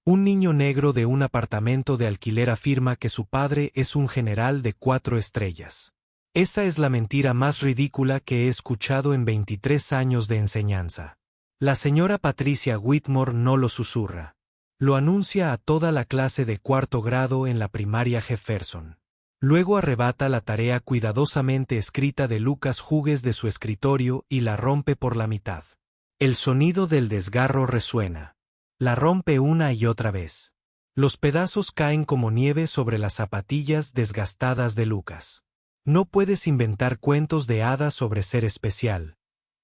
Un niño negro de un apartamento de alquiler afirma que su padre es un general de 4 estrellas. Esa es la mentira más ridícula que he escuchado en 23 años de enseñanza. La señora Patricia Whitmore no lo susurra. Lo anuncia a toda la clase de 4º grado en la primaria Jefferson. Luego arrebata la tarea cuidadosamente escrita de Lucas Hughes de su escritorio y la rompe por la mitad. El sonido del desgarro resuena. La rompe una y otra vez. Los pedazos caen como nieve sobre las zapatillas desgastadas de Lucas. No puedes inventar cuentos de hadas sobre ser especial,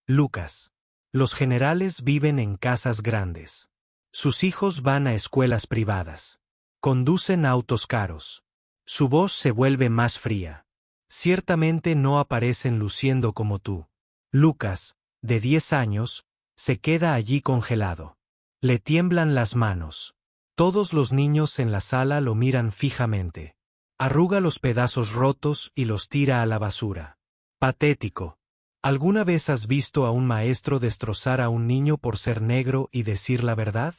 Lucas. Los generales viven en casas grandes. Sus hijos van a escuelas privadas. Conducen autos caros. Su voz se vuelve más fría. Ciertamente no aparecen luciendo como tú. Lucas, de 10 años, se queda allí congelado. Le tiemblan las manos. Todos los niños en la sala lo miran fijamente. Arruga los pedazos rotos y los tira a la basura. Patético. ¿Alguna vez has visto a un maestro destrozar a un niño por ser negro y decir la verdad?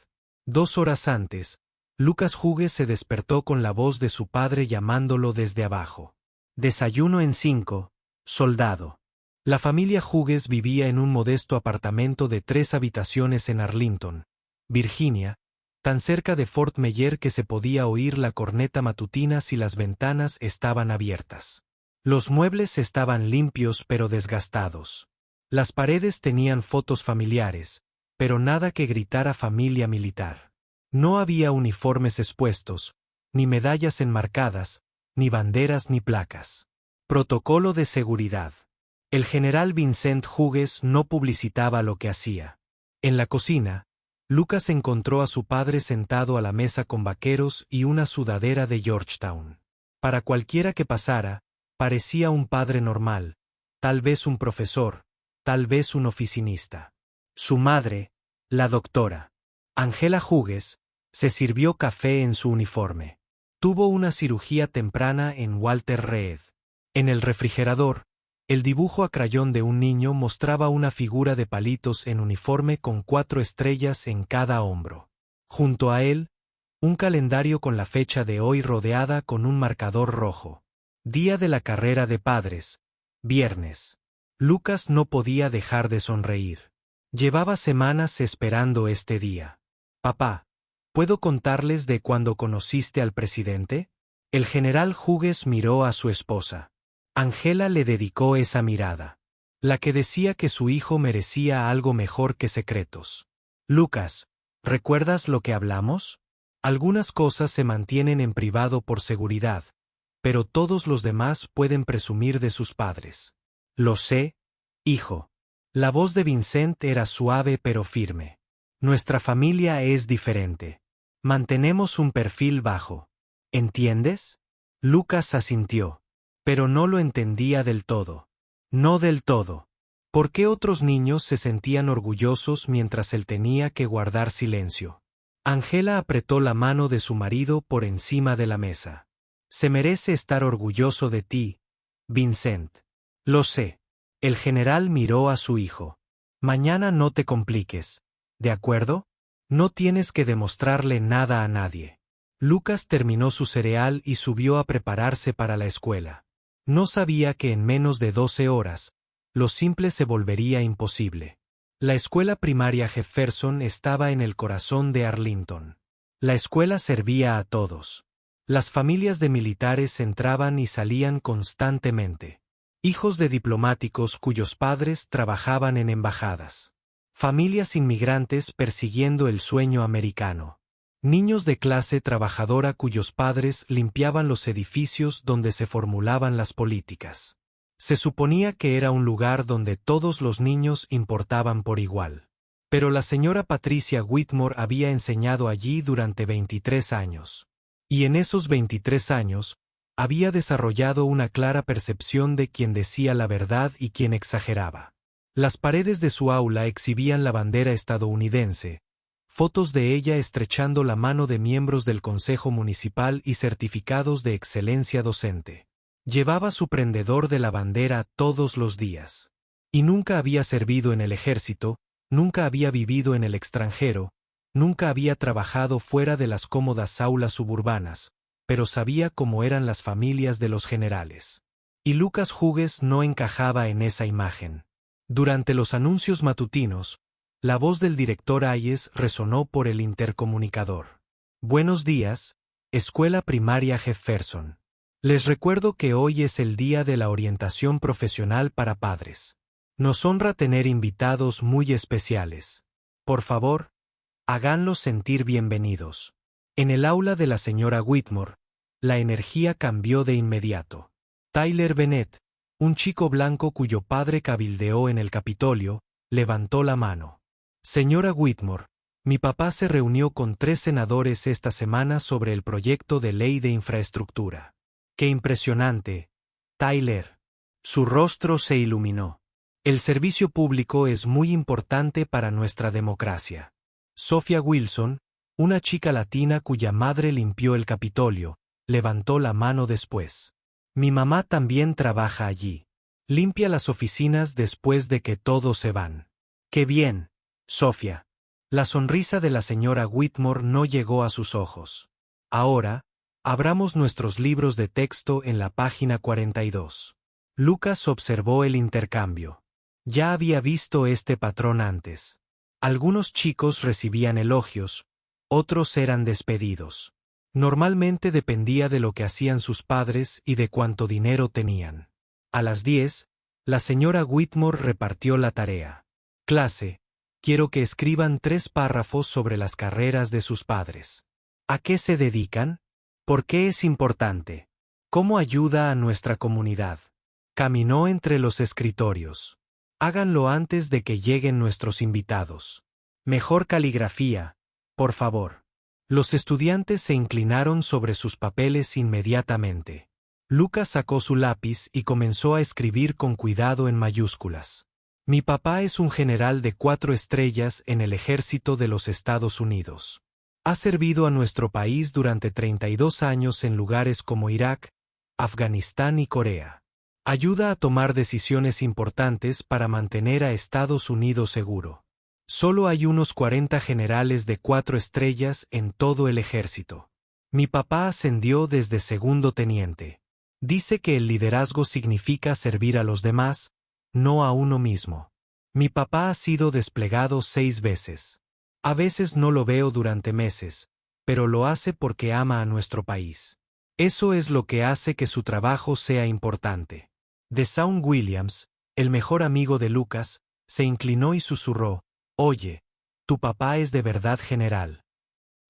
2 horas antes, Lucas Hughes se despertó con la voz de su padre llamándolo desde abajo. Desayuno en 5, soldado. La familia Hughes vivía en un modesto apartamento de 3 habitaciones en Arlington, Virginia, tan cerca de Fort Meyer que se podía oír la corneta matutina si las ventanas estaban abiertas. Los muebles estaban limpios pero desgastados. Las paredes tenían fotos familiares, pero nada que gritara familia militar. No había uniformes expuestos, ni medallas enmarcadas, ni banderas ni placas. Protocolo de seguridad. El general Vincent Hughes no publicitaba lo que hacía. En la cocina, Lucas encontró a su padre sentado a la mesa con vaqueros y una sudadera de Georgetown. Para cualquiera que pasara, parecía un padre normal, tal vez un profesor, tal vez un oficinista. Su madre, la doctora Angela Hughes, se sirvió café en su uniforme. Tuvo una cirugía temprana en Walter Reed. En el refrigerador, el dibujo a crayón de un niño mostraba una figura de palitos en uniforme con 4 estrellas en cada hombro. Junto a él, un calendario con la fecha de hoy rodeada con un marcador rojo. Día de la carrera de padres, viernes. Lucas no podía dejar de sonreír. Llevaba semanas esperando este día. Papá, ¿puedo contarles de cuando conociste al presidente? El general Hughes miró a su esposa. Angela le dedicó esa mirada. La que decía que su hijo merecía algo mejor que secretos. Lucas, ¿recuerdas lo que hablamos? Algunas cosas se mantienen en privado por seguridad, pero todos los demás pueden presumir de sus padres. Lo sé, hijo. La voz de Vincent era suave pero firme. Nuestra familia es diferente. Mantenemos un perfil bajo. ¿Entiendes? Lucas asintió. Pero no lo entendía del todo. No del todo. ¿Por qué otros niños se sentían orgullosos mientras él tenía que guardar silencio? Angela apretó la mano de su marido por encima de la mesa. Se merece estar orgulloso de ti, Vincent. Lo sé. El general miró a su hijo. Mañana no te compliques, ¿de acuerdo? No tienes que demostrarle nada a nadie. Lucas terminó su cereal y subió a prepararse para la escuela. No sabía que en menos de 12 horas, lo simple se volvería imposible. La escuela primaria Jefferson estaba en el corazón de Arlington. La escuela servía a todos. Las familias de militares entraban y salían constantemente. Hijos de diplomáticos cuyos padres trabajaban en embajadas. Familias inmigrantes persiguiendo el sueño americano. Niños de clase trabajadora cuyos padres limpiaban los edificios donde se formulaban las políticas. Se suponía que era un lugar donde todos los niños importaban por igual. Pero la señora Patricia Whitmore había enseñado allí durante 23 años. Y en esos 23 años, había desarrollado una clara percepción de quién decía la verdad y quién exageraba. Las paredes de su aula exhibían la bandera estadounidense, fotos de ella estrechando la mano de miembros del Consejo Municipal y certificados de excelencia docente. Llevaba su prendedor de la bandera todos los días. Y nunca había servido en el ejército, nunca había vivido en el extranjero, Nunca había trabajado fuera de las cómodas aulas suburbanas, pero sabía cómo eran las familias de los generales. Y Lucas Hughes no encajaba en esa imagen. Durante los anuncios matutinos, la voz del director Hayes resonó por el intercomunicador. Buenos días, Escuela Primaria Jefferson. Les recuerdo que hoy es el día de la orientación profesional para padres. Nos honra tener invitados muy especiales. Por favor, háganlos sentir bienvenidos. En el aula de la señora Whitmore, la energía cambió de inmediato. Tyler Bennett, un chico blanco cuyo padre cabildeó en el Capitolio, levantó la mano. Señora Whitmore, mi papá se reunió con 3 senadores esta semana sobre el proyecto de ley de infraestructura. ¡Qué impresionante, Tyler! Su rostro se iluminó. El servicio público es muy importante para nuestra democracia. Sophia Wilson, una chica latina cuya madre limpió el Capitolio, levantó la mano después. Mi mamá también trabaja allí. Limpia las oficinas después de que todos se van. ¡Qué bien, Sophia! La sonrisa de la señora Whitmore no llegó a sus ojos. Ahora, abramos nuestros libros de texto en la página 42. Lucas observó el intercambio. Ya había visto este patrón antes. Algunos chicos recibían elogios, otros eran despedidos. Normalmente dependía de lo que hacían sus padres y de cuánto dinero tenían. A las 10, la señora Whitmore repartió la tarea. Clase, quiero que escriban 3 párrafos sobre las carreras de sus padres. ¿A qué se dedican? ¿Por qué es importante? ¿Cómo ayuda a nuestra comunidad? Caminó entre los escritorios. Háganlo antes de que lleguen nuestros invitados. Mejor caligrafía, por favor. Los estudiantes se inclinaron sobre sus papeles inmediatamente. Lucas sacó su lápiz y comenzó a escribir con cuidado en mayúsculas. Mi papá es un general de 4 estrellas en el ejército de los Estados Unidos. Ha servido a nuestro país durante 32 años en lugares como Irak, Afganistán y Corea. Ayuda a tomar decisiones importantes para mantener a Estados Unidos seguro. Solo hay unos 40 generales de 4 estrellas en todo el ejército. Mi papá ascendió desde segundo teniente. Dice que el liderazgo significa servir a los demás, no a uno mismo. Mi papá ha sido desplegado 6 veces. A veces no lo veo durante meses, pero lo hace porque ama a nuestro país. Eso es lo que hace que su trabajo sea importante. Deshaun Williams, el mejor amigo de Lucas, se inclinó y susurró, «Oye, tu papá es de verdad general».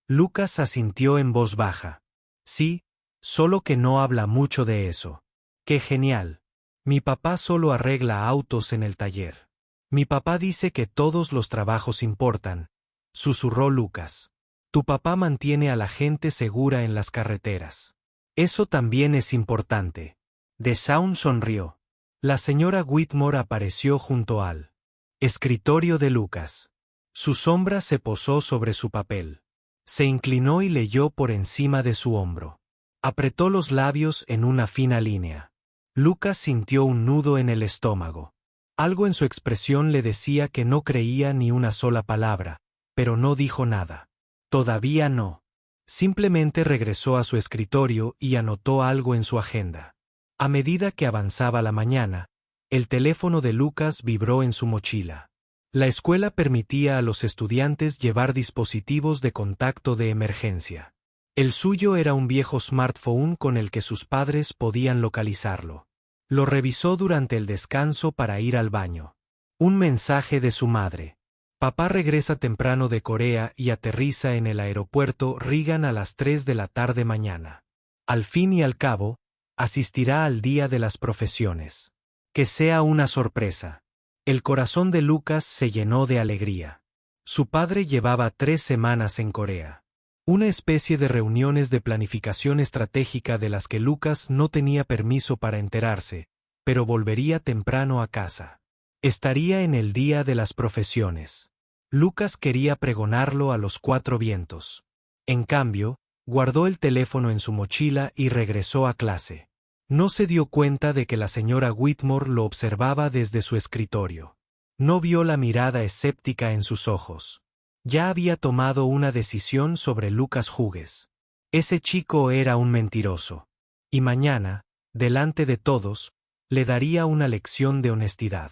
Lucas asintió en voz baja. «Sí, solo que no habla mucho de eso». «Qué genial. Mi papá solo arregla autos en el taller». «Mi papá dice que todos los trabajos importan», susurró Lucas. «Tu papá mantiene a la gente segura en las carreteras. Eso también es importante». Deshaun sonrió. La señora Whitmore apareció junto al escritorio de Lucas. Su sombra se posó sobre su papel. Se inclinó y leyó por encima de su hombro. Apretó los labios en una fina línea. Lucas sintió un nudo en el estómago. Algo en su expresión le decía que no creía ni una sola palabra, pero no dijo nada. Todavía no. Simplemente regresó a su escritorio y anotó algo en su agenda. A medida que avanzaba la mañana, el teléfono de Lucas vibró en su mochila. La escuela permitía a los estudiantes llevar dispositivos de contacto de emergencia. El suyo era un viejo smartphone con el que sus padres podían localizarlo. Lo revisó durante el descanso para ir al baño. Un mensaje de su madre. Papá regresa temprano de Corea y aterriza en el aeropuerto Reagan a las 3 de la tarde mañana. Al fin y al cabo, asistirá al Día de las Profesiones. Que sea una sorpresa. El corazón de Lucas se llenó de alegría. Su padre llevaba 3 semanas en Corea. Una especie de reuniones de planificación estratégica de las que Lucas no tenía permiso para enterarse, pero volvería temprano a casa. Estaría en el Día de las Profesiones. Lucas quería pregonarlo a los 4 vientos. En cambio, guardó el teléfono en su mochila y regresó a clase. No se dio cuenta de que la señora Whitmore lo observaba desde su escritorio. No vio la mirada escéptica en sus ojos. Ya había tomado una decisión sobre Lucas Hughes. Ese chico era un mentiroso. Y mañana, delante de todos, le daría una lección de honestidad.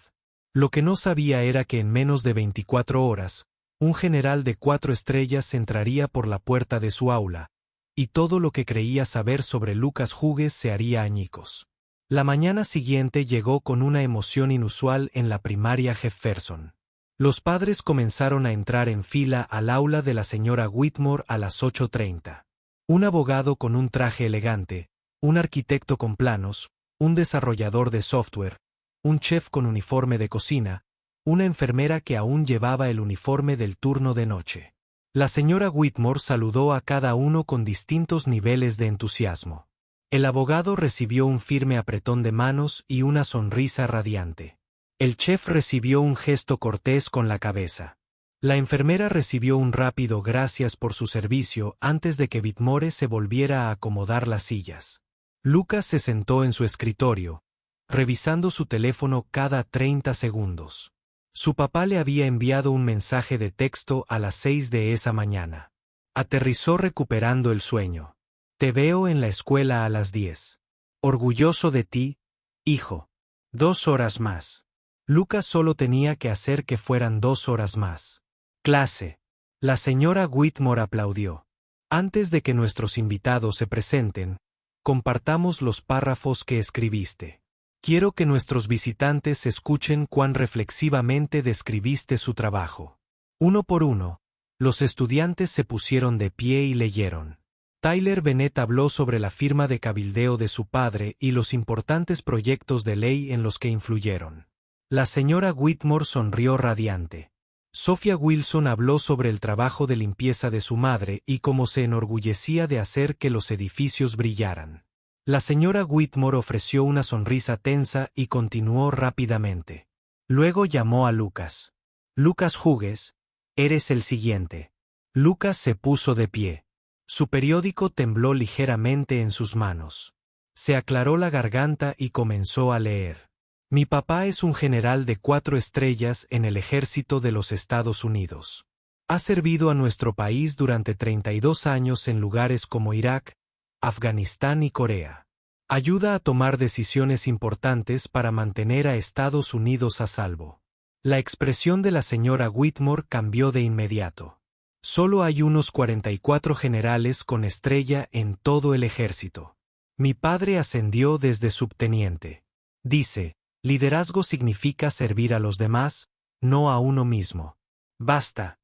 Lo que no sabía era que en menos de 24 horas, un general de 4 estrellas entraría por la puerta de su aula, y todo lo que creía saber sobre Lucas Hughes se haría añicos. La mañana siguiente llegó con una emoción inusual en la primaria Jefferson. Los padres comenzaron a entrar en fila al aula de la señora Whitmore a las 8:30. Un abogado con un traje elegante, un arquitecto con planos, un desarrollador de software, un chef con uniforme de cocina, una enfermera que aún llevaba el uniforme del turno de noche. La señora Whitmore saludó a cada uno con distintos niveles de entusiasmo. El abogado recibió un firme apretón de manos y una sonrisa radiante. El chef recibió un gesto cortés con la cabeza. La enfermera recibió un rápido gracias por su servicio antes de que Whitmore se volviera a acomodar las sillas. Lucas se sentó en su escritorio, revisando su teléfono cada 30 segundos. Su papá le había enviado un mensaje de texto a las 6 de esa mañana. Aterrizó recuperando el sueño. Te veo en la escuela a las 10. Orgulloso de ti, hijo. 2 horas más. Lucas solo tenía que hacer que fueran 2 horas más. Clase. La señora Whitmore aplaudió. Antes de que nuestros invitados se presenten, compartamos los párrafos que escribiste. Quiero que nuestros visitantes escuchen cuán reflexivamente describiste su trabajo. Uno por uno, los estudiantes se pusieron de pie y leyeron. Tyler Bennett habló sobre la firma de cabildeo de su padre y los importantes proyectos de ley en los que influyeron. La señora Whitmore sonrió radiante. Sophia Wilson habló sobre el trabajo de limpieza de su madre y cómo se enorgullecía de hacer que los edificios brillaran. La señora Whitmore ofreció una sonrisa tensa y continuó rápidamente. Luego llamó a Lucas. Lucas Hughes, eres el siguiente. Lucas se puso de pie. Su periódico tembló ligeramente en sus manos. Se aclaró la garganta y comenzó a leer. Mi papá es un general de 4 estrellas en el ejército de los Estados Unidos. Ha servido a nuestro país durante 32 años en lugares como Irak, Afganistán y Corea. Ayuda a tomar decisiones importantes para mantener a Estados Unidos a salvo. La expresión de la señora Whitmore cambió de inmediato. Solo hay unos 44 generales con estrella en todo el ejército. Mi padre ascendió desde subteniente. Dice, liderazgo significa servir a los demás, no a uno mismo. Basta.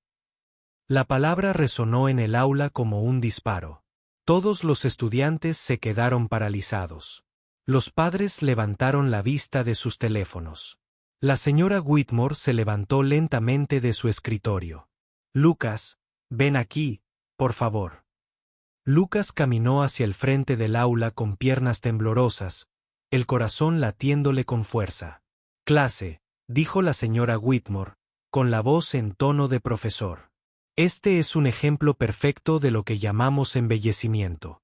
La palabra resonó en el aula como un disparo. Todos los estudiantes se quedaron paralizados. Los padres levantaron la vista de sus teléfonos. La señora Whitmore se levantó lentamente de su escritorio. Lucas, ven aquí, por favor. Lucas caminó hacia el frente del aula con piernas temblorosas, el corazón latiéndole con fuerza. Clase, dijo la señora Whitmore, con la voz en tono de profesor. Este es un ejemplo perfecto de lo que llamamos embellecimiento.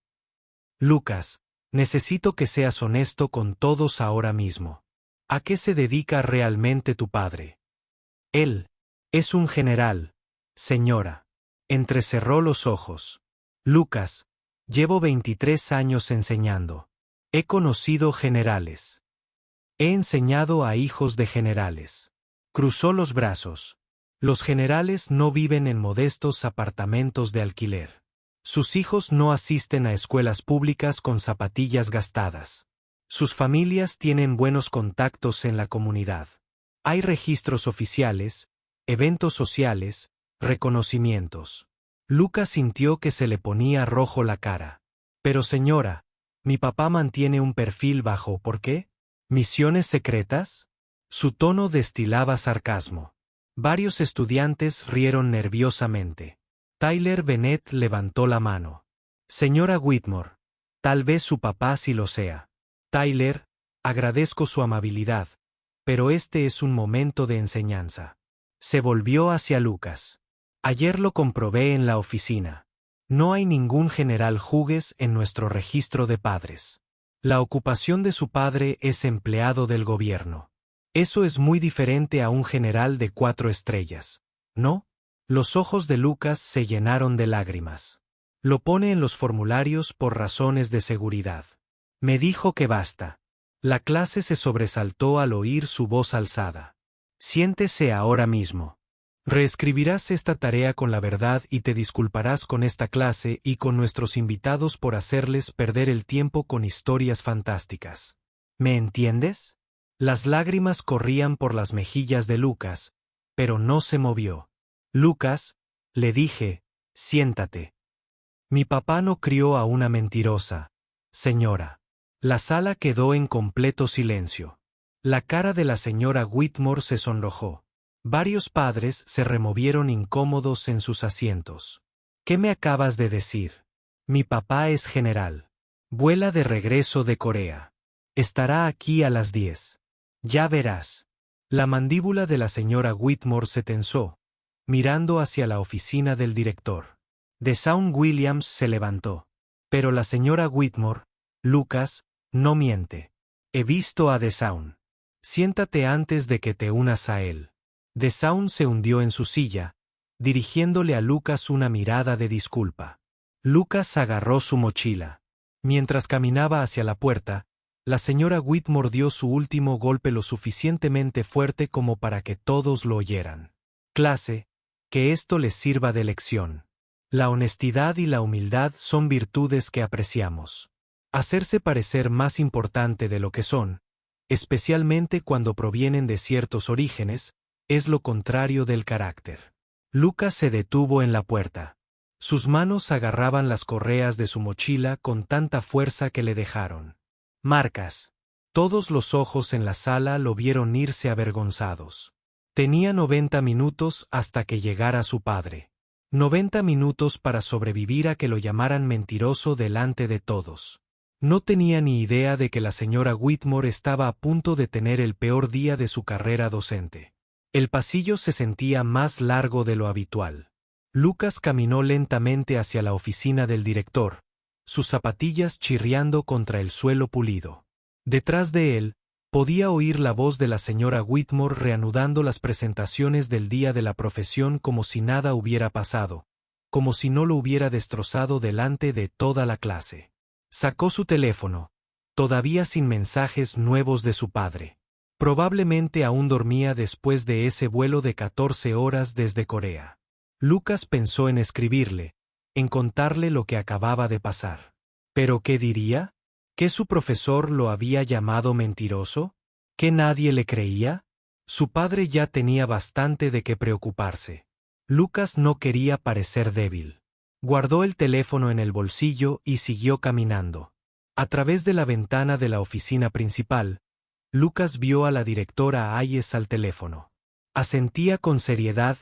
Lucas, necesito que seas honesto con todos ahora mismo. ¿A qué se dedica realmente tu padre? Él es un general, señora. Entrecerró los ojos. Lucas, llevo 23 años enseñando. He conocido generales. He enseñado a hijos de generales. Cruzó los brazos. Los generales no viven en modestos apartamentos de alquiler. Sus hijos no asisten a escuelas públicas con zapatillas gastadas. Sus familias tienen buenos contactos en la comunidad. Hay registros oficiales, eventos sociales, reconocimientos. Lucas sintió que se le ponía rojo la cara. Pero señora, mi papá mantiene un perfil bajo, ¿por qué? ¿Misiones secretas? Su tono destilaba sarcasmo. Varios estudiantes rieron nerviosamente. Tyler Bennett levantó la mano. Señora Whitmore, tal vez su papá sí lo sea. Tyler, agradezco su amabilidad, pero este es un momento de enseñanza. Se volvió hacia Lucas. Ayer lo comprobé en la oficina. No hay ningún general Hughes en nuestro registro de padres. La ocupación de su padre es empleado del gobierno. Eso es muy diferente a un general de 4 estrellas, ¿no? Los ojos de Lucas se llenaron de lágrimas. Lo pone en los formularios por razones de seguridad. Me dijo que basta. La clase se sobresaltó al oír su voz alzada. Siéntese ahora mismo. Reescribirás esta tarea con la verdad y te disculparás con esta clase y con nuestros invitados por hacerles perder el tiempo con historias fantásticas. ¿Me entiendes? Las lágrimas corrían por las mejillas de Lucas, pero no se movió. Lucas, le dije, siéntate. Mi papá no crió a una mentirosa, señora. La sala quedó en completo silencio. La cara de la señora Whitmore se sonrojó. Varios padres se removieron incómodos en sus asientos. ¿Qué me acabas de decir? Mi papá es general. Vuela de regreso de Corea. Estará aquí a las 10. Ya verás. La mandíbula de la señora Whitmore se tensó, mirando hacia la oficina del director. DeSaun Williams se levantó. Pero la señora Whitmore, Lucas, no miente. He visto a DeSaun. Siéntate antes de que te unas a él. DeSaun se hundió en su silla, dirigiéndole a Lucas una mirada de disculpa. Lucas agarró su mochila. Mientras caminaba hacia la puerta, la señora Whitmore dio su último golpe lo suficientemente fuerte como para que todos lo oyeran. Clase, que esto les sirva de lección. La honestidad y la humildad son virtudes que apreciamos. Hacerse parecer más importante de lo que son, especialmente cuando provienen de ciertos orígenes, es lo contrario del carácter. Lucas se detuvo en la puerta. Sus manos agarraban las correas de su mochila con tanta fuerza que le dejaron marcas. Todos los ojos en la sala lo vieron irse avergonzados. Tenía 90 minutos hasta que llegara su padre. 90 minutos para sobrevivir a que lo llamaran mentiroso delante de todos. No tenía ni idea de que la señora Whitmore estaba a punto de tener el peor día de su carrera docente. El pasillo se sentía más largo de lo habitual. Lucas caminó lentamente hacia la oficina del director, sus zapatillas chirriando contra el suelo pulido. Detrás de él, podía oír la voz de la señora Whitmore reanudando las presentaciones del día de la profesión como si nada hubiera pasado, como si no lo hubiera destrozado delante de toda la clase. Sacó su teléfono, todavía sin mensajes nuevos de su padre. Probablemente aún dormía después de ese vuelo de 14 horas desde Corea. Lucas pensó en escribirle, en contarle lo que acababa de pasar. ¿Pero qué diría? ¿Que su profesor lo había llamado mentiroso? ¿Que nadie le creía? Su padre ya tenía bastante de qué preocuparse. Lucas no quería parecer débil. Guardó el teléfono en el bolsillo y siguió caminando. A través de la ventana de la oficina principal, Lucas vio a la directora Hayes al teléfono. Asentía con seriedad,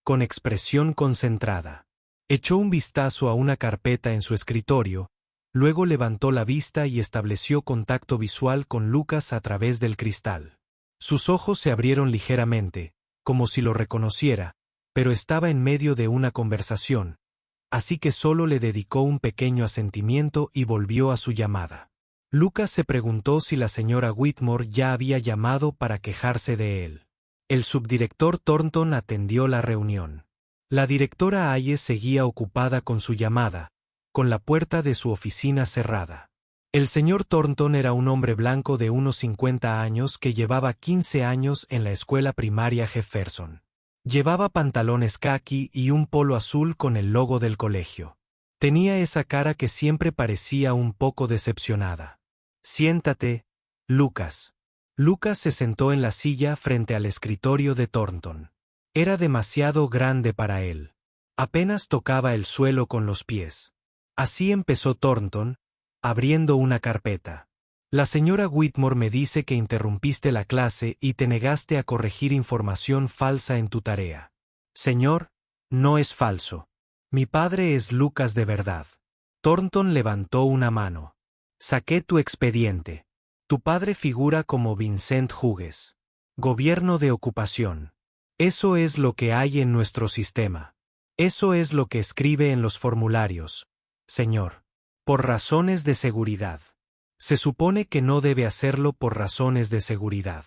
con expresión concentrada. Echó un vistazo a una carpeta en su escritorio, luego levantó la vista y estableció contacto visual con Lucas a través del cristal. Sus ojos se abrieron ligeramente, como si lo reconociera, pero estaba en medio de una conversación, así que solo le dedicó un pequeño asentimiento y volvió a su llamada. Lucas se preguntó si la señora Whitmore ya había llamado para quejarse de él. El subdirector Thornton atendió la reunión. La directora Hayes seguía ocupada con su llamada, con la puerta de su oficina cerrada. El señor Thornton era un hombre blanco de unos 50 años que llevaba 15 años en la escuela primaria Jefferson. Llevaba pantalones caqui y un polo azul con el logo del colegio. Tenía esa cara que siempre parecía un poco decepcionada. Siéntate, Lucas. Lucas se sentó en la silla frente al escritorio de Thornton. Era demasiado grande para él. Apenas tocaba el suelo con los pies. Así empezó Thornton, abriendo una carpeta. La señora Whitmore me dice que interrumpiste la clase y te negaste a corregir información falsa en tu tarea. Señor, no es falso. Mi padre es Lucas de verdad. Thornton levantó una mano. Saqué tu expediente. Tu padre figura como Vincent Hughes. Gobierno de ocupación. Eso es lo que hay en nuestro sistema. Eso es lo que escribe en los formularios, señor. Por razones de seguridad. Se supone que no debe hacerlo por razones de seguridad.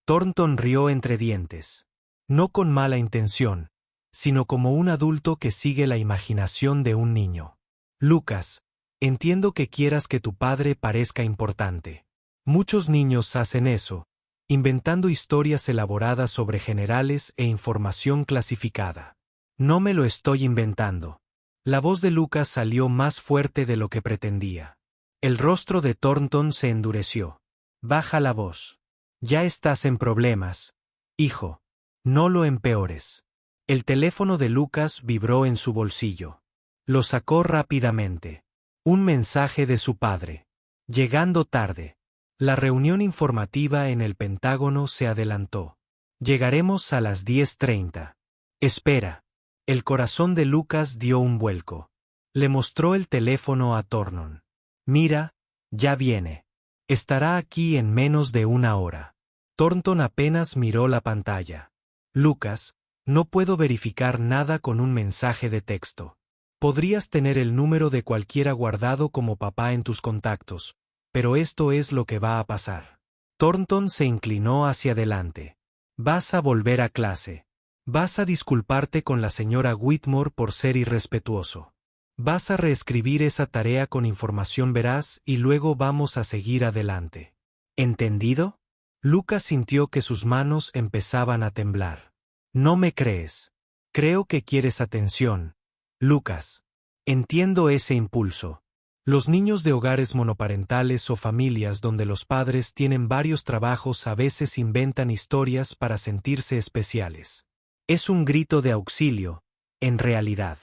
Thornton rió entre dientes. No con mala intención, sino como un adulto que sigue la imaginación de un niño. Lucas, entiendo que quieras que tu padre parezca importante. Muchos niños hacen eso, inventando historias elaboradas sobre generales e información clasificada. No me lo estoy inventando. La voz de Lucas salió más fuerte de lo que pretendía. El rostro de Thornton se endureció. Baja la voz. Ya estás en problemas, hijo. No lo empeores. El teléfono de Lucas vibró en su bolsillo. Lo sacó rápidamente. Un mensaje de su padre. Llegando tarde. La reunión informativa en el Pentágono se adelantó. Llegaremos a las 10:30. Espera. El corazón de Lucas dio un vuelco. Le mostró el teléfono a Thornton. Mira, ya viene. Estará aquí en menos de una hora. Thornton apenas miró la pantalla. Lucas, no puedo verificar nada con un mensaje de texto. Podrías tener el número de cualquiera guardado como papá en tus contactos, pero esto es lo que va a pasar. Thornton se inclinó hacia adelante. Vas a volver a clase. Vas a disculparte con la señora Whitmore por ser irrespetuoso. Vas a reescribir esa tarea con información veraz y luego vamos a seguir adelante. ¿Entendido? Lucas sintió que sus manos empezaban a temblar. No me crees. Creo que quieres atención, Lucas. Entiendo ese impulso. Los niños de hogares monoparentales o familias donde los padres tienen varios trabajos a veces inventan historias para sentirse especiales. Es un grito de auxilio, en realidad.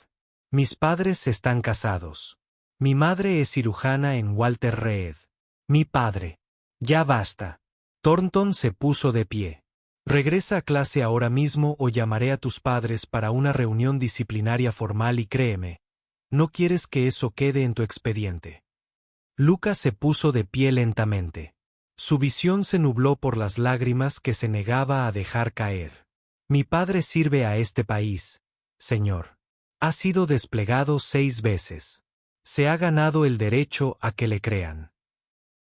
Mis padres están casados. Mi madre es cirujana en Walter Reed. Mi padre. Ya basta. Thornton se puso de pie. Regresa a clase ahora mismo o llamaré a tus padres para una reunión disciplinaria formal y créeme, no quieres que eso quede en tu expediente. Lucas se puso de pie lentamente. Su visión se nubló por las lágrimas que se negaba a dejar caer. Mi padre sirve a este país, señor. Ha sido desplegado 6 veces. Se ha ganado el derecho a que le crean.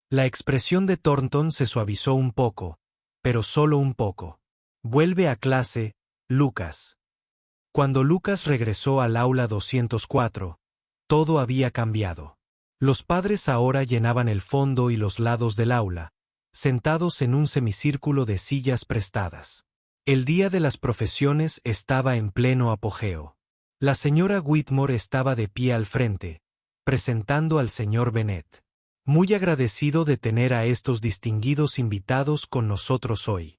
La expresión de Thornton se suavizó un poco, pero solo un poco. Vuelve a clase, Lucas. Cuando Lucas regresó al aula 204, todo había cambiado. Los padres ahora llenaban el fondo y los lados del aula, sentados en un semicírculo de sillas prestadas. El día de las profesiones estaba en pleno apogeo. La señora Whitmore estaba de pie al frente, presentando al señor Bennet. Muy agradecido de tener a estos distinguidos invitados con nosotros hoy.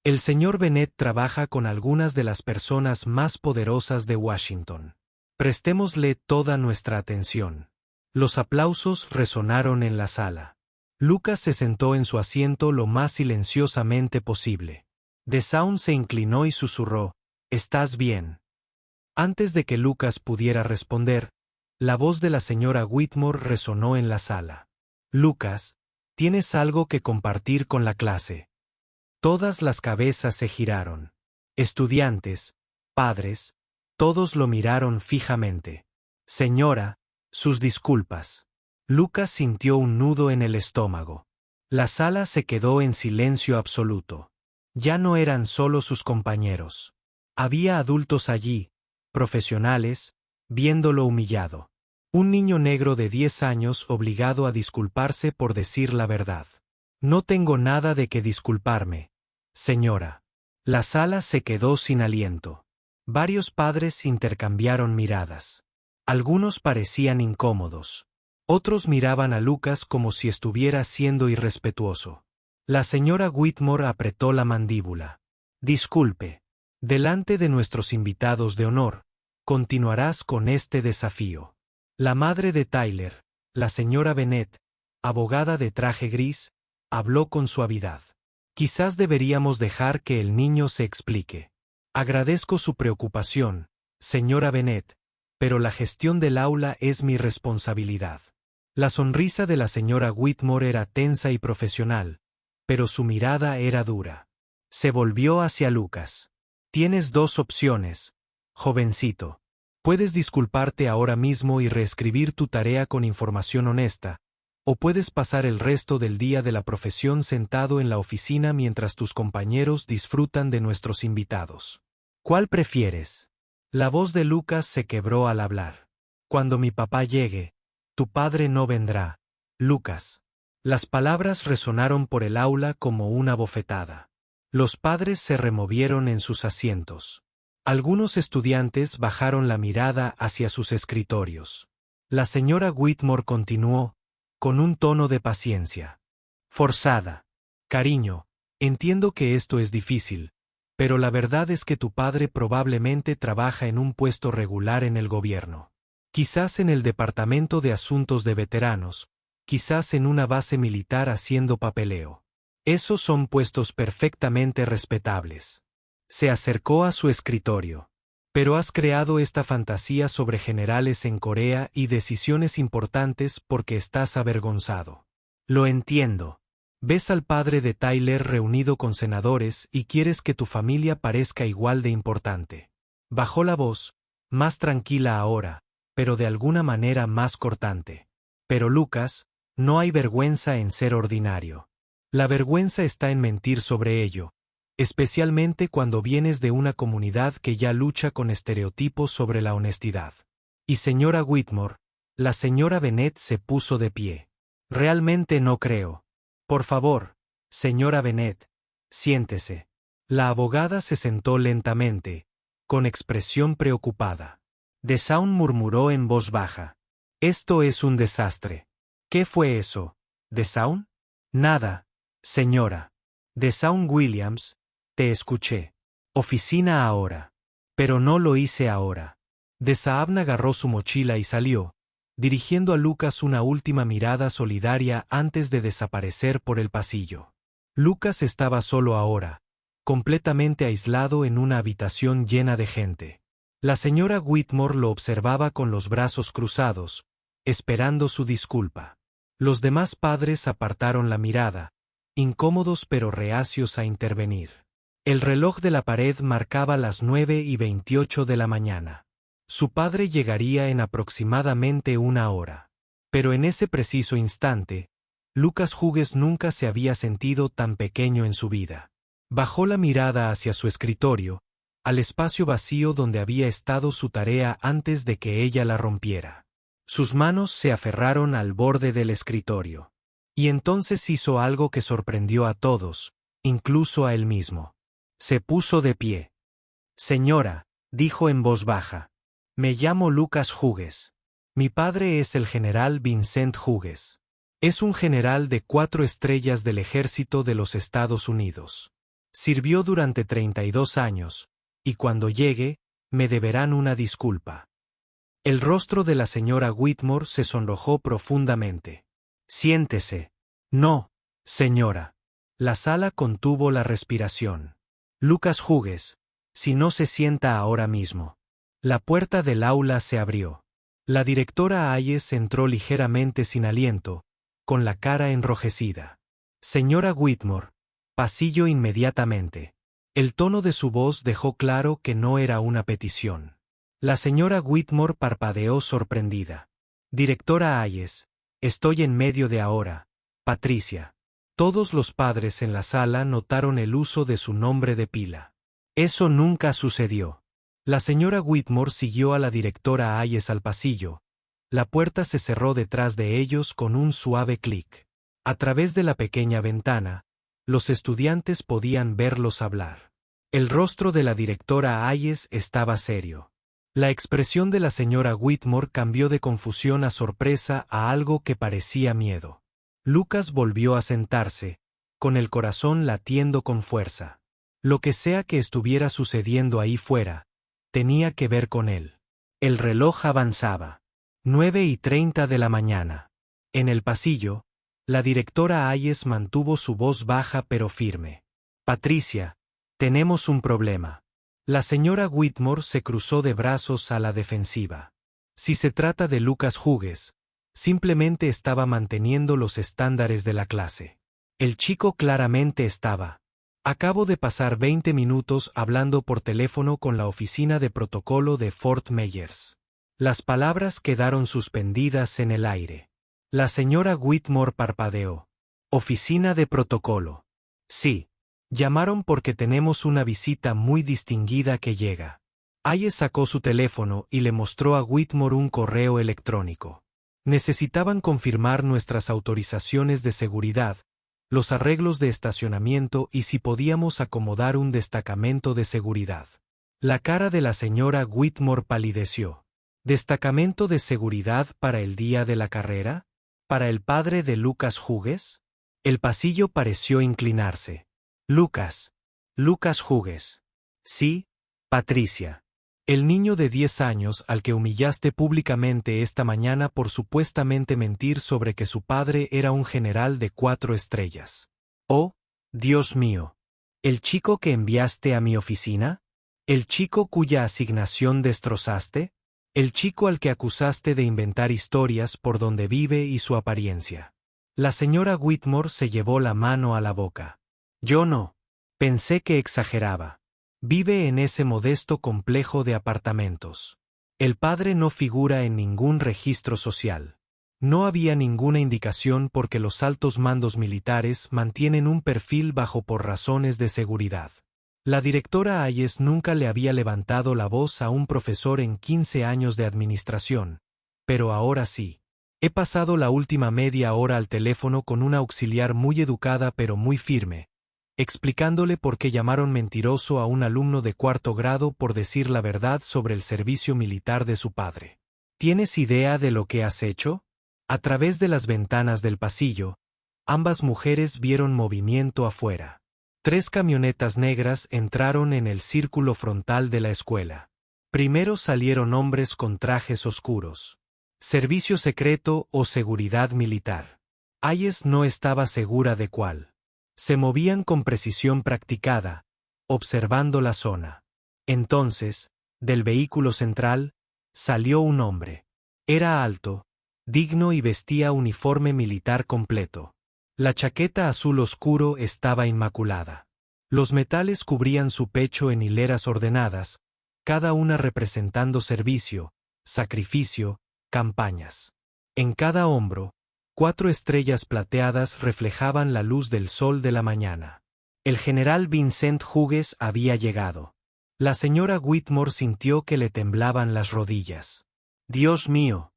El señor Bennet trabaja con algunas de las personas más poderosas de Washington. Prestémosle toda nuestra atención. Los aplausos resonaron en la sala. Lucas se sentó en su asiento lo más silenciosamente posible. DeSaun se inclinó y susurró, «¿Estás bien?». Antes de que Lucas pudiera responder, la voz de la señora Whitmore resonó en la sala. «Lucas, tienes algo que compartir con la clase». Todas las cabezas se giraron. Estudiantes, padres, todos lo miraron fijamente. «Señora, sus disculpas». Lucas sintió un nudo en el estómago. La sala se quedó en silencio absoluto. Ya no eran solo sus compañeros. Había adultos allí, profesionales, viéndolo humillado. Un niño negro de 10 años obligado a disculparse por decir la verdad. «No tengo nada de qué disculparme, señora». La sala se quedó sin aliento. Varios padres intercambiaron miradas. Algunos parecían incómodos. Otros miraban a Lucas como si estuviera siendo irrespetuoso. La señora Whitmore apretó la mandíbula. «Disculpe. Delante de nuestros invitados de honor, continuarás con este desafío». La madre de Tyler, la señora Bennet, abogada de traje gris, habló con suavidad. «Quizás deberíamos dejar que el niño se explique. Agradezco su preocupación, señora Bennet, pero la gestión del aula es mi responsabilidad». La sonrisa de la señora Whitmore era tensa y profesional, pero su mirada era dura. Se volvió hacia Lucas. «Tienes 2 opciones, jovencito. Puedes disculparte ahora mismo y reescribir tu tarea con información honesta, o puedes pasar el resto del día de la profesión sentado en la oficina mientras tus compañeros disfrutan de nuestros invitados. ¿Cuál prefieres?». La voz de Lucas se quebró al hablar. Cuando mi papá llegue, tu padre no vendrá, Lucas. Las palabras resonaron por el aula como una bofetada. Los padres se removieron en sus asientos. Algunos estudiantes bajaron la mirada hacia sus escritorios. La señora Whitmore continuó, con un tono de paciencia forzada. Cariño, entiendo que esto es difícil, pero la verdad es que tu padre probablemente trabaja en un puesto regular en el gobierno. Quizás en el Departamento de Asuntos de Veteranos, quizás en una base militar haciendo papeleo. Esos son puestos perfectamente respetables. Se acercó a su escritorio. Pero has creado esta fantasía sobre generales en Corea y decisiones importantes porque estás avergonzado. Lo entiendo. Ves al padre de Tyler reunido con senadores y quieres que tu familia parezca igual de importante. Bajó la voz, más tranquila ahora, pero de alguna manera más cortante. Pero Lucas, no hay vergüenza en ser ordinario. La vergüenza está en mentir sobre ello, especialmente cuando vienes de una comunidad que ya lucha con estereotipos sobre la honestidad. Y señora Whitmore, la señora Bennett se puso de pie. Realmente no creo. Por favor, señora Bennett, siéntese. La abogada se sentó lentamente, con expresión preocupada. DeSaun murmuró en voz baja. Esto es un desastre. ¿Qué fue eso, DeSaun? Nada, señora. DeSaun Williams, te escuché. Oficina ahora. Pero no lo hice ahora. DeSaun agarró su mochila y salió, dirigiendo a Lucas una última mirada solidaria antes de desaparecer por el pasillo. Lucas estaba solo ahora, completamente aislado en una habitación llena de gente. La señora Whitmore lo observaba con los brazos cruzados, esperando su disculpa. Los demás padres apartaron la mirada, incómodos pero reacios a intervenir. El reloj de la pared marcaba las 9:28 de la mañana. Su padre llegaría en aproximadamente una hora. Pero en ese preciso instante, Lucas Hughes nunca se había sentido tan pequeño en su vida. Bajó la mirada hacia su escritorio, al espacio vacío donde había estado su tarea antes de que ella la rompiera. Sus manos se aferraron al borde del escritorio. Y entonces hizo algo que sorprendió a todos, incluso a él mismo. Se puso de pie. Señora, dijo en voz baja. Me llamo Lucas Hughes. Mi padre es el general Vincent Hughes. Es un general de 4 estrellas del ejército de los Estados Unidos. Sirvió durante 32 años, y cuando llegue, me deberán una disculpa. El rostro de la señora Whitmore se sonrojó profundamente. Siéntese. No, señora. La sala contuvo la respiración. Lucas Hughes, si no se sienta ahora mismo. La puerta del aula se abrió. La directora Hayes entró ligeramente sin aliento, con la cara enrojecida. Señora Whitmore, pasillo inmediatamente. El tono de su voz dejó claro que no era una petición. La señora Whitmore parpadeó sorprendida. Directora Hayes, estoy en medio de ahora, Patricia. Todos los padres en la sala notaron el uso de su nombre de pila. Eso nunca sucedió. La señora Whitmore siguió a la directora Hayes al pasillo. La puerta se cerró detrás de ellos con un suave clic. A través de la pequeña ventana, los estudiantes podían verlos hablar. El rostro de la directora Hayes estaba serio. La expresión de la señora Whitmore cambió de confusión a sorpresa a algo que parecía miedo. Lucas volvió a sentarse, con el corazón latiendo con fuerza. Lo que sea que estuviera sucediendo ahí fuera, tenía que ver con él. El reloj avanzaba. 9:30 de la mañana. En el pasillo, la directora Hayes mantuvo su voz baja pero firme. Patricia, tenemos un problema. La señora Whitmore se cruzó de brazos a la defensiva. Si se trata de Lucas Hughes, simplemente estaba manteniendo los estándares de la clase. El chico claramente estaba. Acabo de pasar 20 minutos hablando por teléfono con la oficina de protocolo de Fort Myers. Las palabras quedaron suspendidas en el aire. La señora Whitmore parpadeó. Oficina de protocolo. Sí. Llamaron porque tenemos una visita muy distinguida que llega. Hayes sacó su teléfono y le mostró a Whitmore un correo electrónico. Necesitaban confirmar nuestras autorizaciones de seguridad, los arreglos de estacionamiento y si podíamos acomodar un destacamento de seguridad. La cara de la señora Whitmore palideció. ¿Destacamento de seguridad para el día de la carrera? ¿Para el padre de Lucas Hughes? El pasillo pareció inclinarse. Lucas Hughes. Sí, Patricia. El niño de 10 años al que humillaste públicamente esta mañana por supuestamente mentir sobre que su padre era un general de 4 estrellas. Oh, Dios mío. ¿El chico que enviaste a mi oficina? ¿El chico cuya asignación destrozaste? ¿El chico al que acusaste de inventar historias por donde vive y su apariencia? La señora Whitmore se llevó la mano a la boca. Yo no. Pensé que exageraba. Vive en ese modesto complejo de apartamentos. El padre no figura en ningún registro social. No había ninguna indicación porque los altos mandos militares mantienen un perfil bajo por razones de seguridad. La directora Hayes nunca le había levantado la voz a un profesor en 15 años de administración, pero ahora sí. He pasado la última media hora al teléfono con una auxiliar muy educada pero muy firme, explicándole por qué llamaron mentiroso a un alumno de 4º grado por decir la verdad sobre el servicio militar de su padre. ¿Tienes idea de lo que has hecho? A través de las ventanas del pasillo, ambas mujeres vieron movimiento afuera. 3 camionetas negras entraron en el círculo frontal de la escuela. Primero salieron hombres con trajes oscuros. Servicio secreto o seguridad militar. Hayes no estaba segura de cuál. Se movían con precisión practicada, observando la zona. Entonces, del vehículo central, salió un hombre. Era alto, digno y vestía uniforme militar completo. La chaqueta azul oscuro estaba inmaculada. Los metales cubrían su pecho en hileras ordenadas, cada una representando servicio, sacrificio, campañas. En cada hombro, 4 estrellas plateadas reflejaban la luz del sol de la mañana. El general Vincent Hughes había llegado. La señora Whitmore sintió que le temblaban las rodillas. Dios mío,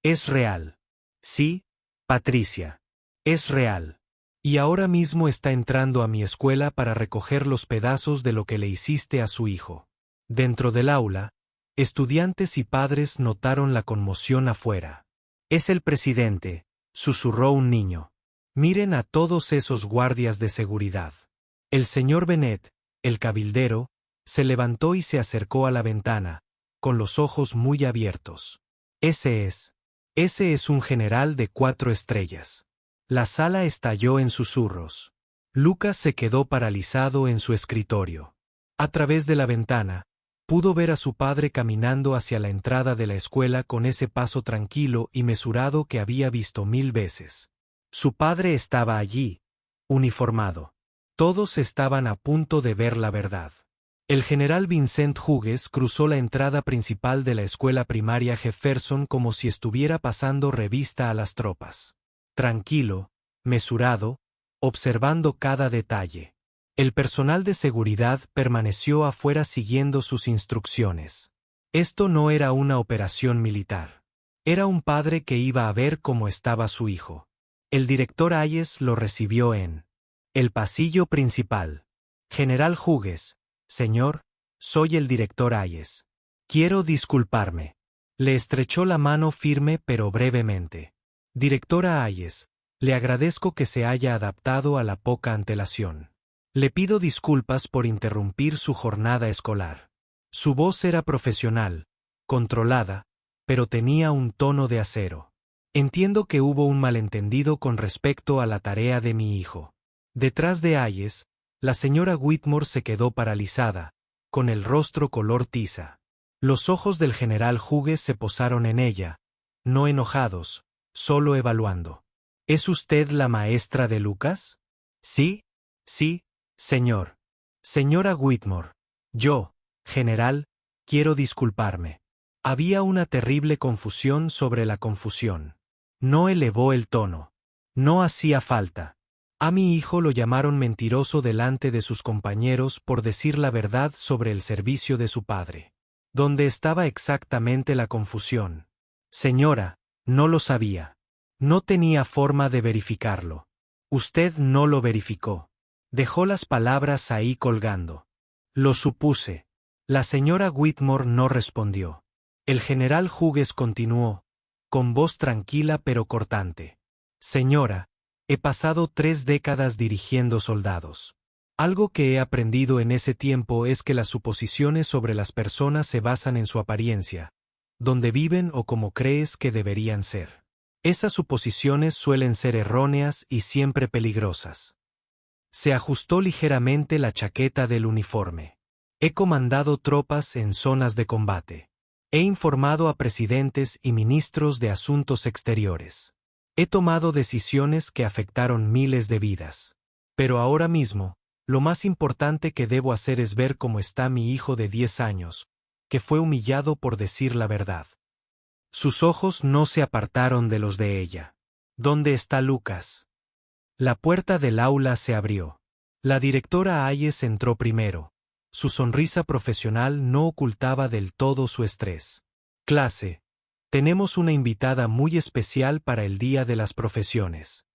es real. Sí, Patricia, es real. Y ahora mismo está entrando a mi escuela para recoger los pedazos de lo que le hiciste a su hijo. Dentro del aula, estudiantes y padres notaron la conmoción afuera. Es el presidente, susurró un niño. Miren a todos esos guardias de seguridad. El señor Bennett, el cabildero, se levantó y se acercó a la ventana, con los ojos muy abiertos. Ese es un general de 4 estrellas. La sala estalló en susurros. Lucas se quedó paralizado en su escritorio. A través de la ventana, pudo ver a su padre caminando hacia la entrada de la escuela con ese paso tranquilo y mesurado que había visto 1000 veces. Su padre estaba allí, uniformado. Todos estaban a punto de ver la verdad. El general Vincent Hughes cruzó la entrada principal de la escuela primaria Jefferson como si estuviera pasando revista a las tropas. Tranquilo, mesurado, observando cada detalle. El personal de seguridad permaneció afuera siguiendo sus instrucciones. Esto no era una operación militar. Era un padre que iba a ver cómo estaba su hijo. El director Hayes lo recibió en el pasillo principal. General Hughes, señor, soy el director Hayes. Quiero disculparme. Le estrechó la mano firme pero brevemente. Directora Hayes, le agradezco que se haya adaptado a la poca antelación. Le pido disculpas por interrumpir su jornada escolar. Su voz era profesional, controlada, pero tenía un tono de acero. Entiendo que hubo un malentendido con respecto a la tarea de mi hijo. Detrás de Hayes, la señora Whitmore se quedó paralizada, con el rostro color tiza. Los ojos del general Hughes se posaron en ella, no enojados, solo evaluando. ¿Es usted la maestra de Lucas? Sí, señor. Señora Whitmore, yo, general, quiero disculparme. Había una terrible confusión sobre la confusión. No elevó el tono. No hacía falta. A mi hijo lo llamaron mentiroso delante de sus compañeros por decir la verdad sobre el servicio de su padre. ¿Dónde estaba exactamente la confusión? Señora, no lo sabía. No tenía forma de verificarlo. Usted no lo verificó. Dejó las palabras ahí colgando. Lo supuse. La señora Whitmore no respondió. El general Hughes continuó, con voz tranquila pero cortante. Señora, he pasado 3 décadas dirigiendo soldados. Algo que he aprendido en ese tiempo es que las suposiciones sobre las personas se basan en su apariencia, donde viven o como crees que deberían ser. Esas suposiciones suelen ser erróneas y siempre peligrosas. Se ajustó ligeramente la chaqueta del uniforme. He comandado tropas en zonas de combate. He informado a presidentes y ministros de asuntos exteriores. He tomado decisiones que afectaron miles de vidas. Pero ahora mismo, lo más importante que debo hacer es ver cómo está mi hijo de 10 años, que fue humillado por decir la verdad. Sus ojos no se apartaron de los de ella. ¿Dónde está Lucas? La puerta del aula se abrió. La directora Hayes entró primero. Su sonrisa profesional no ocultaba del todo su estrés. Clase, tenemos una invitada muy especial para el Día de las Profesiones.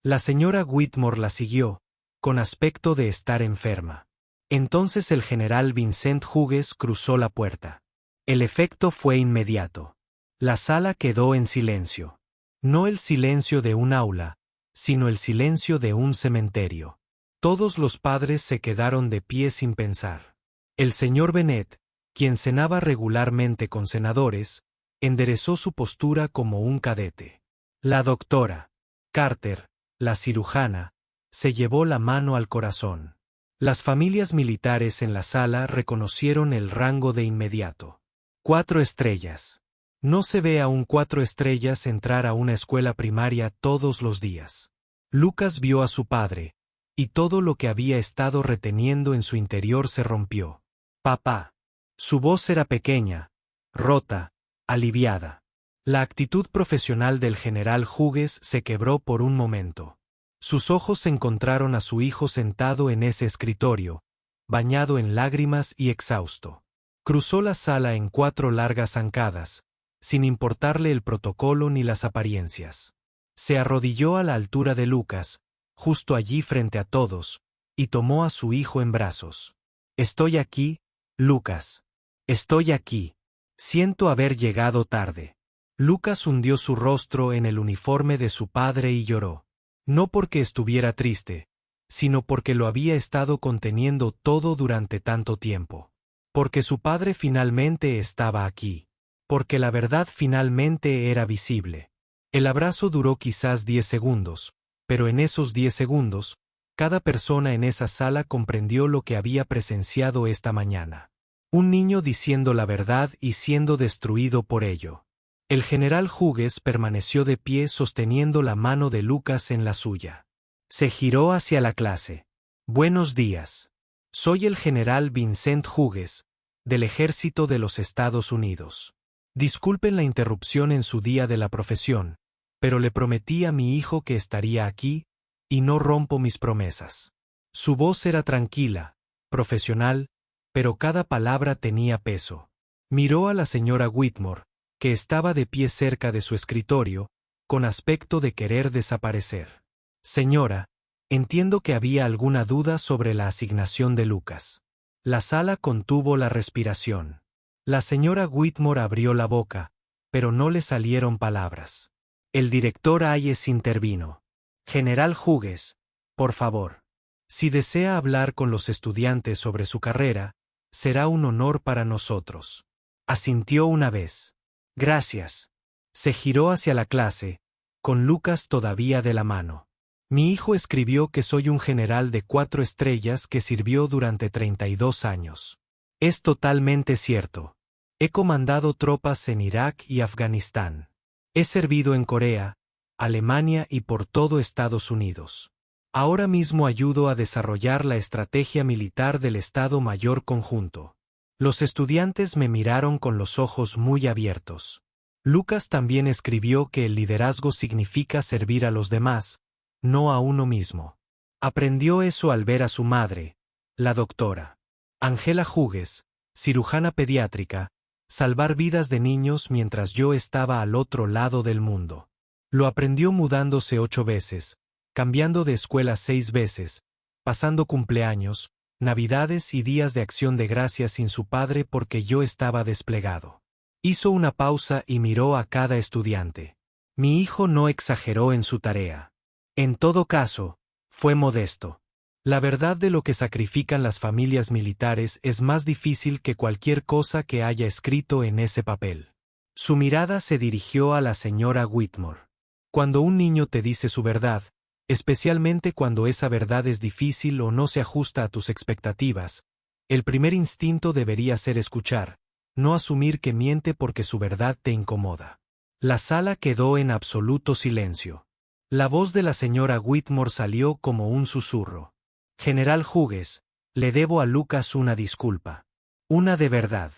La señora Whitmore la siguió, con aspecto de estar enferma. Entonces el general Vincent Hughes cruzó la puerta. El efecto fue inmediato. La sala quedó en silencio. No el silencio de un aula, sino el silencio de un cementerio. Todos los padres se quedaron de pie sin pensar. El señor Bennet, quien cenaba regularmente con senadores, enderezó su postura como un cadete. La doctora Carter, la cirujana, se llevó la mano al corazón. Las familias militares en la sala reconocieron el rango de inmediato. 4 estrellas. No se ve a un 4 estrellas entrar a una escuela primaria todos los días. Lucas vio a su padre, y todo lo que había estado reteniendo en su interior se rompió. Papá. Su voz era pequeña, rota, aliviada. La actitud profesional del general Hughes se quebró por un momento. Sus ojos encontraron a su hijo sentado en ese escritorio, bañado en lágrimas y exhausto. Cruzó la sala en 4 largas zancadas, sin importarle el protocolo ni las apariencias. Se arrodilló a la altura de Lucas, justo allí frente a todos, y tomó a su hijo en brazos. Estoy aquí, Lucas. Estoy aquí. Siento haber llegado tarde. Lucas hundió su rostro en el uniforme de su padre y lloró. No porque estuviera triste, sino porque lo había estado conteniendo todo durante tanto tiempo. Porque su padre finalmente estaba aquí. Porque la verdad finalmente era visible. El abrazo duró quizás 10 segundos, pero en esos 10 segundos, cada persona en esa sala comprendió lo que había presenciado esta mañana. Un niño diciendo la verdad y siendo destruido por ello. El general Hughes permaneció de pie sosteniendo la mano de Lucas en la suya. Se giró hacia la clase. Buenos días. Soy el general Vincent Hughes, del Ejército de los Estados Unidos. Disculpen la interrupción en su día de la profesión, pero le prometí a mi hijo que estaría aquí, y no rompo mis promesas. Su voz era tranquila, profesional, pero cada palabra tenía peso. Miró a la señora Whitmore, que estaba de pie cerca de su escritorio, con aspecto de querer desaparecer. Señora, entiendo que había alguna duda sobre la asignación de Lucas. La sala contuvo la respiración. La señora Whitmore abrió la boca, pero no le salieron palabras. El director Hayes intervino. General Hughes, por favor. Si desea hablar con los estudiantes sobre su carrera, será un honor para nosotros. Asintió una vez. Gracias. Se giró hacia la clase, con Lucas todavía de la mano. Mi hijo escribió que soy un general de 4 estrellas que sirvió durante 32 años. Es totalmente cierto. He comandado tropas en Irak y Afganistán. He servido en Corea, Alemania y por todo Estados Unidos. Ahora mismo ayudo a desarrollar la estrategia militar del Estado Mayor Conjunto. Los estudiantes me miraron con los ojos muy abiertos. Lucas también escribió que el liderazgo significa servir a los demás, no a uno mismo. Aprendió eso al ver a su madre, la doctora Angela Hughes, cirujana pediátrica, salvar vidas de niños mientras yo estaba al otro lado del mundo. Lo aprendió mudándose 8 veces, cambiando de escuela 6 veces, pasando cumpleaños, Navidades y días de acción de gracias sin su padre porque yo estaba desplegado. Hizo una pausa y miró a cada estudiante. Mi hijo no exageró en su tarea. En todo caso, fue modesto. La verdad de lo que sacrifican las familias militares es más difícil que cualquier cosa que haya escrito en ese papel. Su mirada se dirigió a la señora Whitmore. Cuando un niño te dice su verdad, especialmente cuando esa verdad es difícil o no se ajusta a tus expectativas, el primer instinto debería ser escuchar, no asumir que miente porque su verdad te incomoda. La sala quedó en absoluto silencio. La voz de la señora Whitmore salió como un susurro. General Hughes, le debo a Lucas una disculpa. Una de verdad.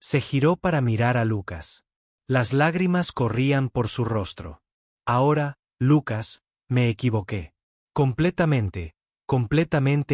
Se giró para mirar a Lucas. Las lágrimas corrían por su rostro. Ahora, Lucas, me equivoqué. Completamente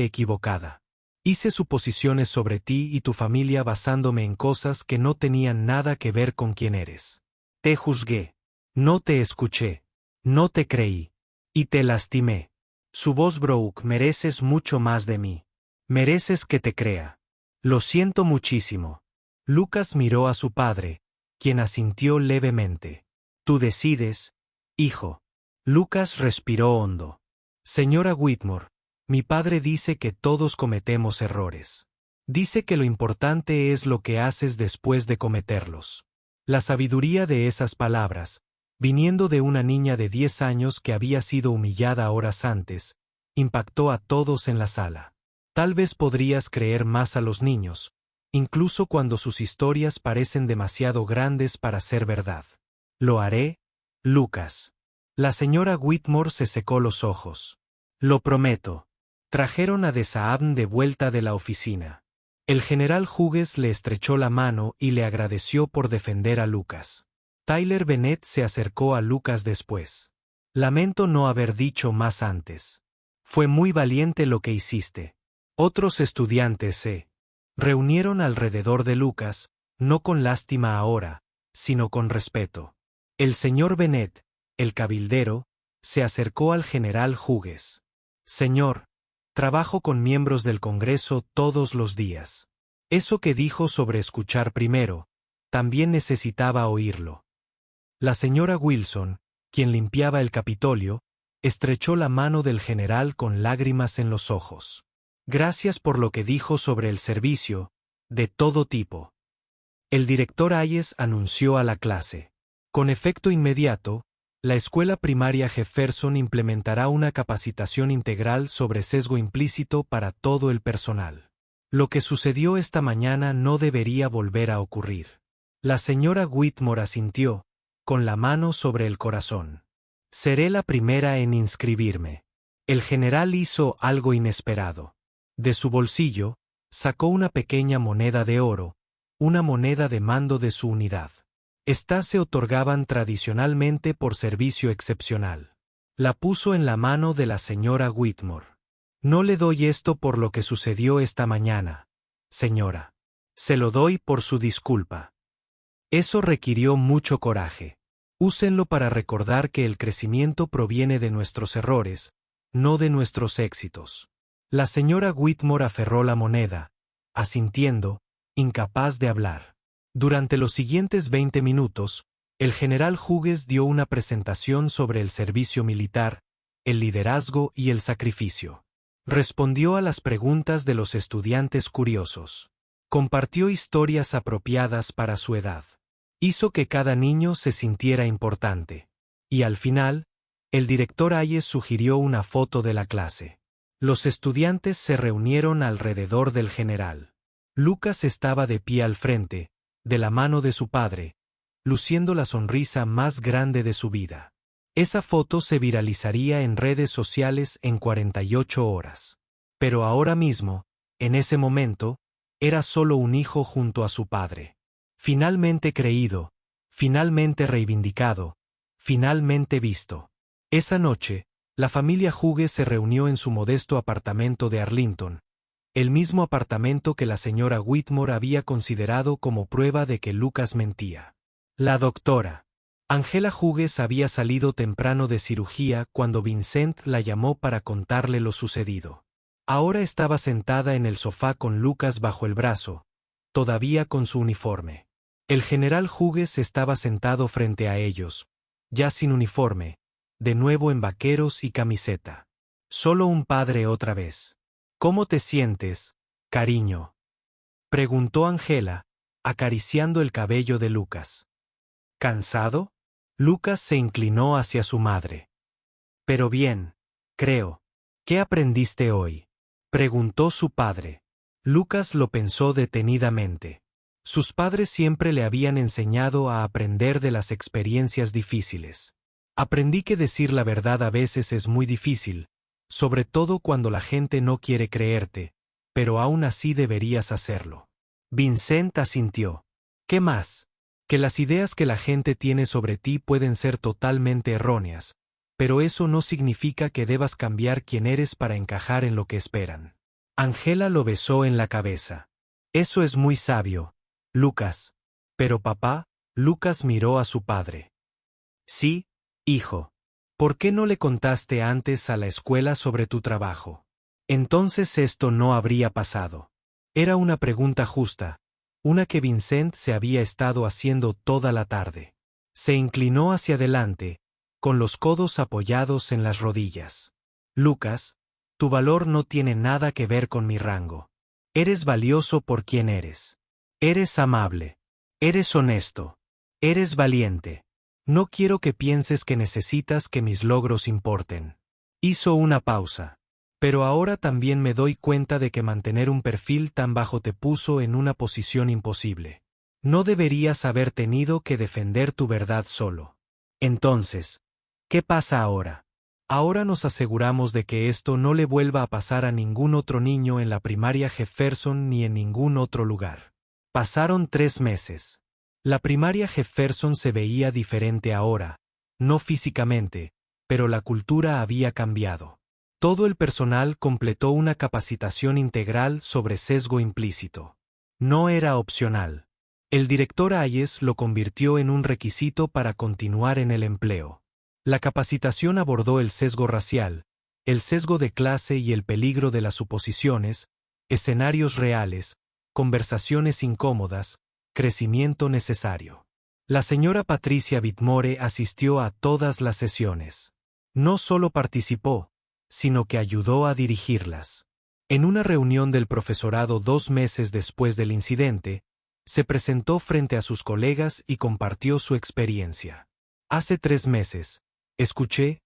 equivocada. Hice suposiciones sobre ti y tu familia basándome en cosas que no tenían nada que ver con quién eres. Te juzgué. No te escuché. No te creí. Y te lastimé. Su voz Brooke, mereces mucho más de mí. Mereces que te crea. Lo siento muchísimo. Lucas miró a su padre, quien asintió levemente. Tú decides, hijo. Lucas respiró hondo. Señora Whitmore, mi padre dice que todos cometemos errores. Dice que lo importante es lo que haces después de cometerlos. La sabiduría de esas palabras, viniendo de una niña de 10 años que había sido humillada horas antes, impactó a todos en la sala. Tal vez podrías creer más a los niños, incluso cuando sus historias parecen demasiado grandes para ser verdad. Lo haré, Lucas. La señora Whitmore se secó los ojos. Lo prometo. Trajeron a Desaabn de vuelta de la oficina. El general Hughes le estrechó la mano y le agradeció por defender a Lucas. Tyler Bennett se acercó a Lucas después. Lamento no haber dicho más antes. Fue muy valiente lo que hiciste. Otros estudiantes se reunieron alrededor de Lucas, no con lástima ahora, sino con respeto. El señor Bennett, el cabildero, se acercó al general Hughes. Señor, trabajo con miembros del Congreso todos los días. Eso que dijo sobre escuchar primero, también necesitaba oírlo. La señora Wilson, quien limpiaba el Capitolio, estrechó la mano del general con lágrimas en los ojos. Gracias por lo que dijo sobre el servicio, de todo tipo. El director Hayes anunció a la clase. Con efecto inmediato, la escuela primaria Jefferson implementará una capacitación integral sobre sesgo implícito para todo el personal. Lo que sucedió esta mañana no debería volver a ocurrir. La señora Whitmore asintió, con la mano sobre el corazón. Seré la primera en inscribirme. El general hizo algo inesperado. De su bolsillo, sacó una pequeña moneda de oro, una moneda de mando de su unidad. Estas se otorgaban tradicionalmente por servicio excepcional. La puso en la mano de la señora Whitmore. No le doy esto por lo que sucedió esta mañana, señora. Se lo doy por su disculpa. Eso requirió mucho coraje. Úsenlo para recordar que el crecimiento proviene de nuestros errores, no de nuestros éxitos. La señora Whitmore aferró la moneda, asintiendo, incapaz de hablar. Durante los siguientes 20 minutos, el general Hughes dio una presentación sobre el servicio militar, el liderazgo y el sacrificio. Respondió a las preguntas de los estudiantes curiosos. Compartió historias apropiadas para su edad. Hizo que cada niño se sintiera importante. Y al final, el director Hayes sugirió una foto de la clase. Los estudiantes se reunieron alrededor del general. Lucas estaba de pie al frente, de la mano de su padre, luciendo la sonrisa más grande de su vida. Esa foto se viralizaría en redes sociales en 48 horas. Pero ahora mismo, en ese momento, era solo un hijo junto a su padre. Finalmente creído, finalmente reivindicado, finalmente visto. Esa noche, La familia Hughes se reunió en su modesto apartamento de Arlington, el mismo apartamento que la señora Whitmore había considerado como prueba de que Lucas mentía. La doctora Angela Hughes había salido temprano de cirugía cuando Vincent la llamó para contarle lo sucedido. Ahora estaba sentada en el sofá con Lucas bajo el brazo, todavía con su uniforme. El general Hughes estaba sentado frente a ellos, ya sin uniforme, de nuevo en vaqueros y camiseta. Solo un padre otra vez. ¿Cómo te sientes, cariño?, preguntó Angela, acariciando el cabello de Lucas. ¿Cansado? Lucas se inclinó hacia su madre. Pero bien, creo. ¿Qué aprendiste hoy?, preguntó su padre. Lucas lo pensó detenidamente. Sus padres siempre le habían enseñado a aprender de las experiencias difíciles. Aprendí que decir la verdad a veces es muy difícil, sobre todo cuando la gente no quiere creerte, pero aún así deberías hacerlo. Vincent asintió. ¿Qué más? Que las ideas que la gente tiene sobre ti pueden ser totalmente erróneas, pero eso no significa que debas cambiar quién eres para encajar en lo que esperan. Angela lo besó en la cabeza. Eso es muy sabio, Lucas. Pero papá, Lucas miró a su padre. Sí, hijo. ¿Por qué no le contaste antes a la escuela sobre tu trabajo? Entonces esto no habría pasado. Era una pregunta justa, una que Vincent se había estado haciendo toda la tarde. Se inclinó hacia adelante, con los codos apoyados en las rodillas. Lucas, tu valor no tiene nada que ver con mi rango. Eres valioso por quien eres. Eres amable. Eres honesto. Eres valiente. No quiero que pienses que necesitas que mis logros importen. Hizo una pausa. Pero ahora también me doy cuenta de que mantener un perfil tan bajo te puso en una posición imposible. No deberías haber tenido que defender tu verdad solo. Entonces, ¿qué pasa ahora? Ahora nos aseguramos de que esto no le vuelva a pasar a ningún otro niño en la primaria Jefferson ni en ningún otro lugar. Pasaron 3 meses. La primaria Jefferson se veía diferente ahora, no físicamente, pero la cultura había cambiado. Todo el personal completó una capacitación integral sobre sesgo implícito. No era opcional. El director Hayes lo convirtió en un requisito para continuar en el empleo. La capacitación abordó el sesgo racial, el sesgo de clase y el peligro de las suposiciones, escenarios reales, conversaciones incómodas, crecimiento necesario. La señora Patricia Whitmore asistió a todas las sesiones. No solo participó, sino que ayudó a dirigirlas. En una reunión del profesorado 2 meses después del incidente, se presentó frente a sus colegas y compartió su experiencia. Hace 3 meses, escuché,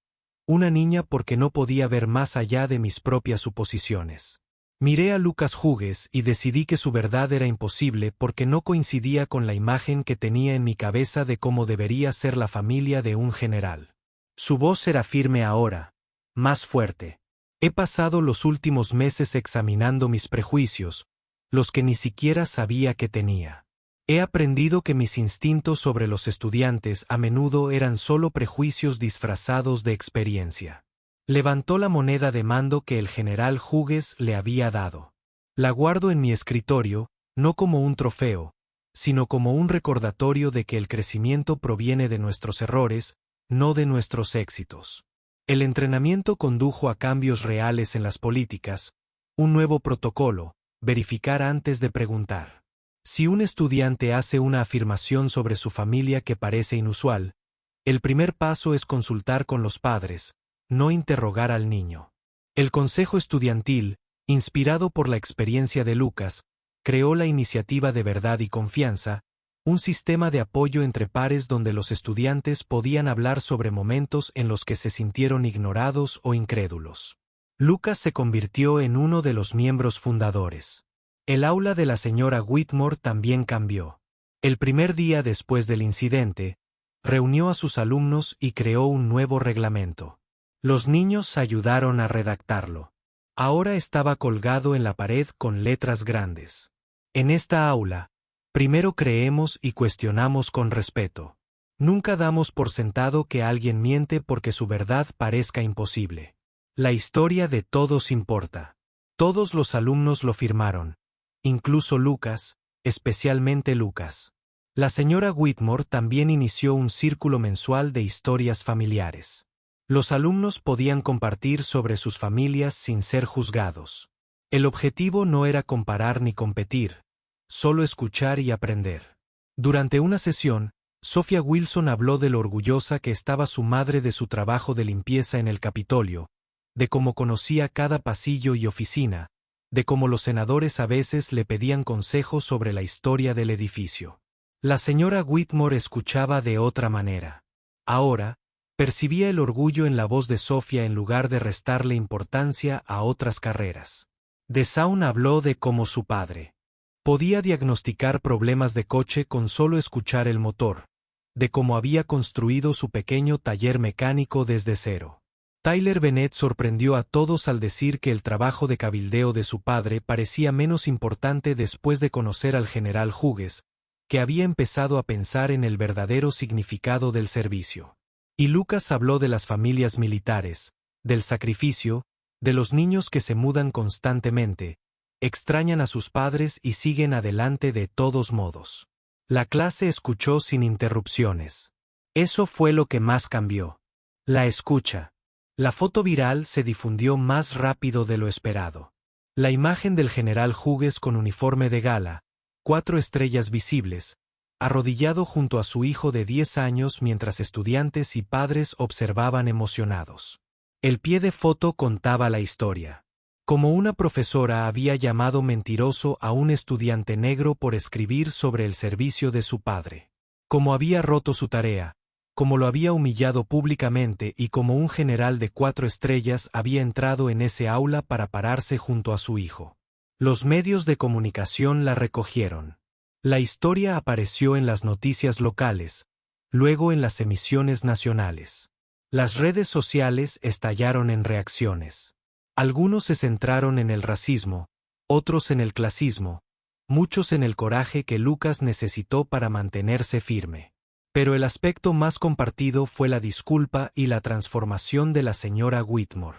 una niña porque no podía ver más allá de mis propias suposiciones. Miré a Lucas Hughes y decidí que su verdad era imposible porque no coincidía con la imagen que tenía en mi cabeza de cómo debería ser la familia de un general. Su voz era firme ahora, más fuerte. He pasado los últimos meses examinando mis prejuicios, los que ni siquiera sabía que tenía. He aprendido que mis instintos sobre los estudiantes a menudo eran solo prejuicios disfrazados de experiencia. Levantó la moneda de mando que el general Hughes le había dado. La guardo en mi escritorio, no como un trofeo, sino como un recordatorio de que el crecimiento proviene de nuestros errores, no de nuestros éxitos. El entrenamiento condujo a cambios reales en las políticas, un nuevo protocolo, verificar antes de preguntar. Si un estudiante hace una afirmación sobre su familia que parece inusual, el primer paso es consultar con los padres, no interrogar al niño. El Consejo Estudiantil, inspirado por la experiencia de Lucas, creó la Iniciativa de Verdad y Confianza, un sistema de apoyo entre pares donde los estudiantes podían hablar sobre momentos en los que se sintieron ignorados o incrédulos. Lucas se convirtió en uno de los miembros fundadores. El aula de la señora Whitmore también cambió. El primer día después del incidente, reunió a sus alumnos y creó un nuevo reglamento. Los niños ayudaron a redactarlo. Ahora estaba colgado en la pared con letras grandes. En esta aula, primero creemos y cuestionamos con respeto. Nunca damos por sentado que alguien miente porque su verdad parezca imposible. La historia de todos importa. Todos los alumnos lo firmaron, incluso Lucas, especialmente Lucas. La señora Whitmore también inició un círculo mensual de historias familiares. Los alumnos podían compartir sobre sus familias sin ser juzgados. El objetivo no era comparar ni competir, solo escuchar y aprender. Durante una sesión, Sophia Wilson habló de lo orgullosa que estaba su madre de su trabajo de limpieza en el Capitolio, de cómo conocía cada pasillo y oficina, de cómo los senadores a veces le pedían consejos sobre la historia del edificio. La señora Whitmore escuchaba de otra manera. Ahora, percibía el orgullo en la voz de Sophia en lugar de restarle importancia a otras carreras. DeSaun habló de cómo su padre podía diagnosticar problemas de coche con solo escuchar el motor, de cómo había construido su pequeño taller mecánico desde cero. Tyler Bennett sorprendió a todos al decir que el trabajo de cabildeo de su padre parecía menos importante después de conocer al general Hughes, que había empezado a pensar en el verdadero significado del servicio. Y Lucas habló de las familias militares, del sacrificio, de los niños que se mudan constantemente, extrañan a sus padres y siguen adelante de todos modos. La clase escuchó sin interrupciones. Eso fue lo que más cambió. La escucha. La foto viral se difundió más rápido de lo esperado. La imagen del general Hughes con uniforme de gala, 4 estrellas visibles, arrodillado junto a su hijo de 10 años mientras estudiantes y padres observaban emocionados. El pie de foto contaba la historia. Como una profesora había llamado mentiroso a un estudiante negro por escribir sobre el servicio de su padre. Como había roto su tarea, como lo había humillado públicamente y como un general de 4 estrellas había entrado en ese aula para pararse junto a su hijo. Los medios de comunicación la recogieron. La historia apareció en las noticias locales, luego en las emisiones nacionales. Las redes sociales estallaron en reacciones. Algunos se centraron en el racismo, otros en el clasismo, muchos en el coraje que Lucas necesitó para mantenerse firme. Pero el aspecto más compartido fue la disculpa y la transformación de la señora Whitmore.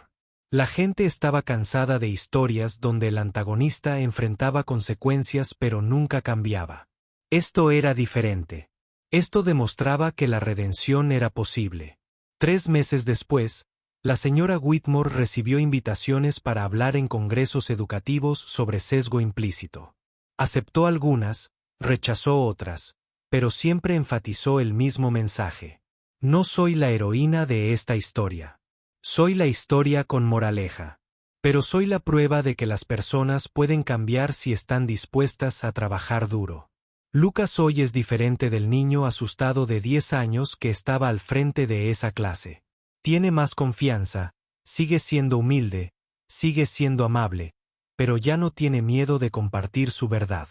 La gente estaba cansada de historias donde el antagonista enfrentaba consecuencias pero nunca cambiaba. Esto era diferente. Esto demostraba que la redención era posible. 3 meses después, la señora Whitmore recibió invitaciones para hablar en congresos educativos sobre sesgo implícito. Aceptó algunas, rechazó otras, pero siempre enfatizó el mismo mensaje. No soy la heroína de esta historia. Soy la historia con moraleja. Pero soy la prueba de que las personas pueden cambiar si están dispuestas a trabajar duro. Lucas hoy es diferente del niño asustado de 10 años que estaba al frente de esa clase. Tiene más confianza, sigue siendo humilde, sigue siendo amable, pero ya no tiene miedo de compartir su verdad.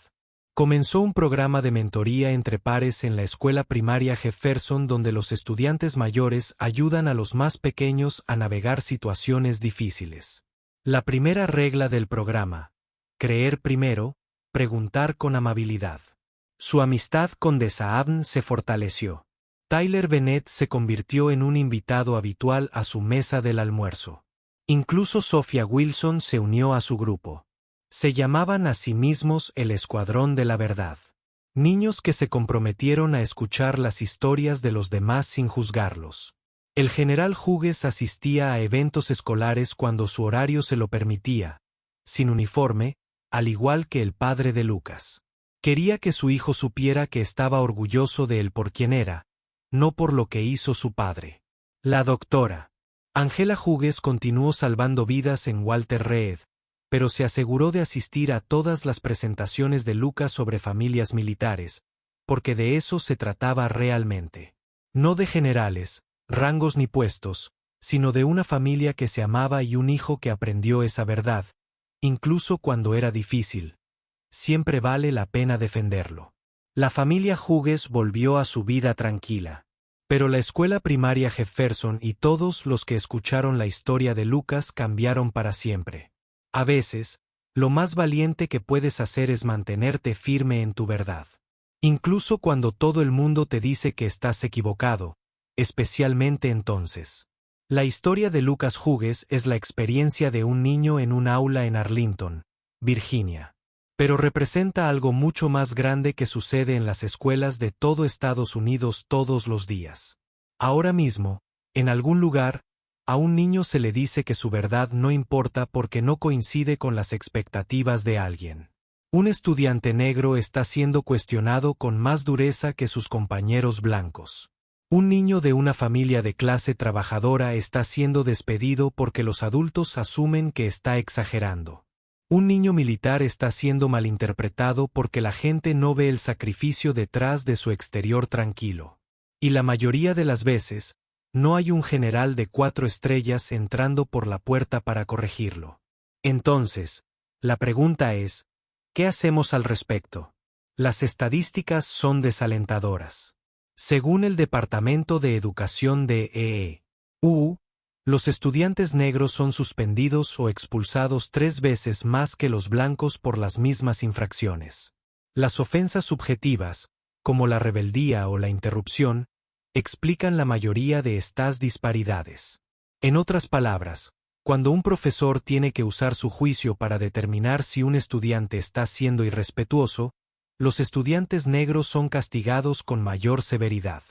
Comenzó un programa de mentoría entre pares en la escuela primaria Jefferson donde los estudiantes mayores ayudan a los más pequeños a navegar situaciones difíciles. La primera regla del programa: creer primero, preguntar con amabilidad. Su amistad con DeSaun se fortaleció. Tyler Bennett se convirtió en un invitado habitual a su mesa del almuerzo. Incluso Sophia Wilson se unió a su grupo. Se llamaban a sí mismos el Escuadrón de la Verdad. Niños que se comprometieron a escuchar las historias de los demás sin juzgarlos. El general Hughes asistía a eventos escolares cuando su horario se lo permitía, sin uniforme, al igual que el padre de Lucas. Quería que su hijo supiera que estaba orgulloso de él por quien era, no por lo que hizo su padre. La doctora Angela Hughes continuó salvando vidas en Walter Reed, pero se aseguró de asistir a todas las presentaciones de Lucas sobre familias militares, porque de eso se trataba realmente. No de generales, rangos ni puestos, sino de una familia que se amaba y un hijo que aprendió esa verdad, incluso cuando era difícil. Siempre vale la pena defenderlo. La familia Hughes volvió a su vida tranquila. Pero la escuela primaria Jefferson y todos los que escucharon la historia de Lucas cambiaron para siempre. A veces, lo más valiente que puedes hacer es mantenerte firme en tu verdad. Incluso cuando todo el mundo te dice que estás equivocado, especialmente entonces. La historia de Lucas Hughes es la experiencia de un niño en un aula en Arlington, Virginia. Pero representa algo mucho más grande que sucede en las escuelas de todo Estados Unidos todos los días. Ahora mismo, en algún lugar, a un niño se le dice que su verdad no importa porque no coincide con las expectativas de alguien. Un estudiante negro está siendo cuestionado con más dureza que sus compañeros blancos. Un niño de una familia de clase trabajadora está siendo despedido porque los adultos asumen que está exagerando. Un niño militar está siendo malinterpretado porque la gente no ve el sacrificio detrás de su exterior tranquilo. Y la mayoría de las veces, no hay un general de 4 estrellas entrando por la puerta para corregirlo. Entonces, la pregunta es, ¿qué hacemos al respecto? Las estadísticas son desalentadoras. Según el Departamento de Educación de E.U., los estudiantes negros son suspendidos o expulsados 3 veces más que los blancos por las mismas infracciones. Las ofensas subjetivas, como la rebeldía o la interrupción, explican la mayoría de estas disparidades. En otras palabras, cuando un profesor tiene que usar su juicio para determinar si un estudiante está siendo irrespetuoso, los estudiantes negros son castigados con mayor severidad.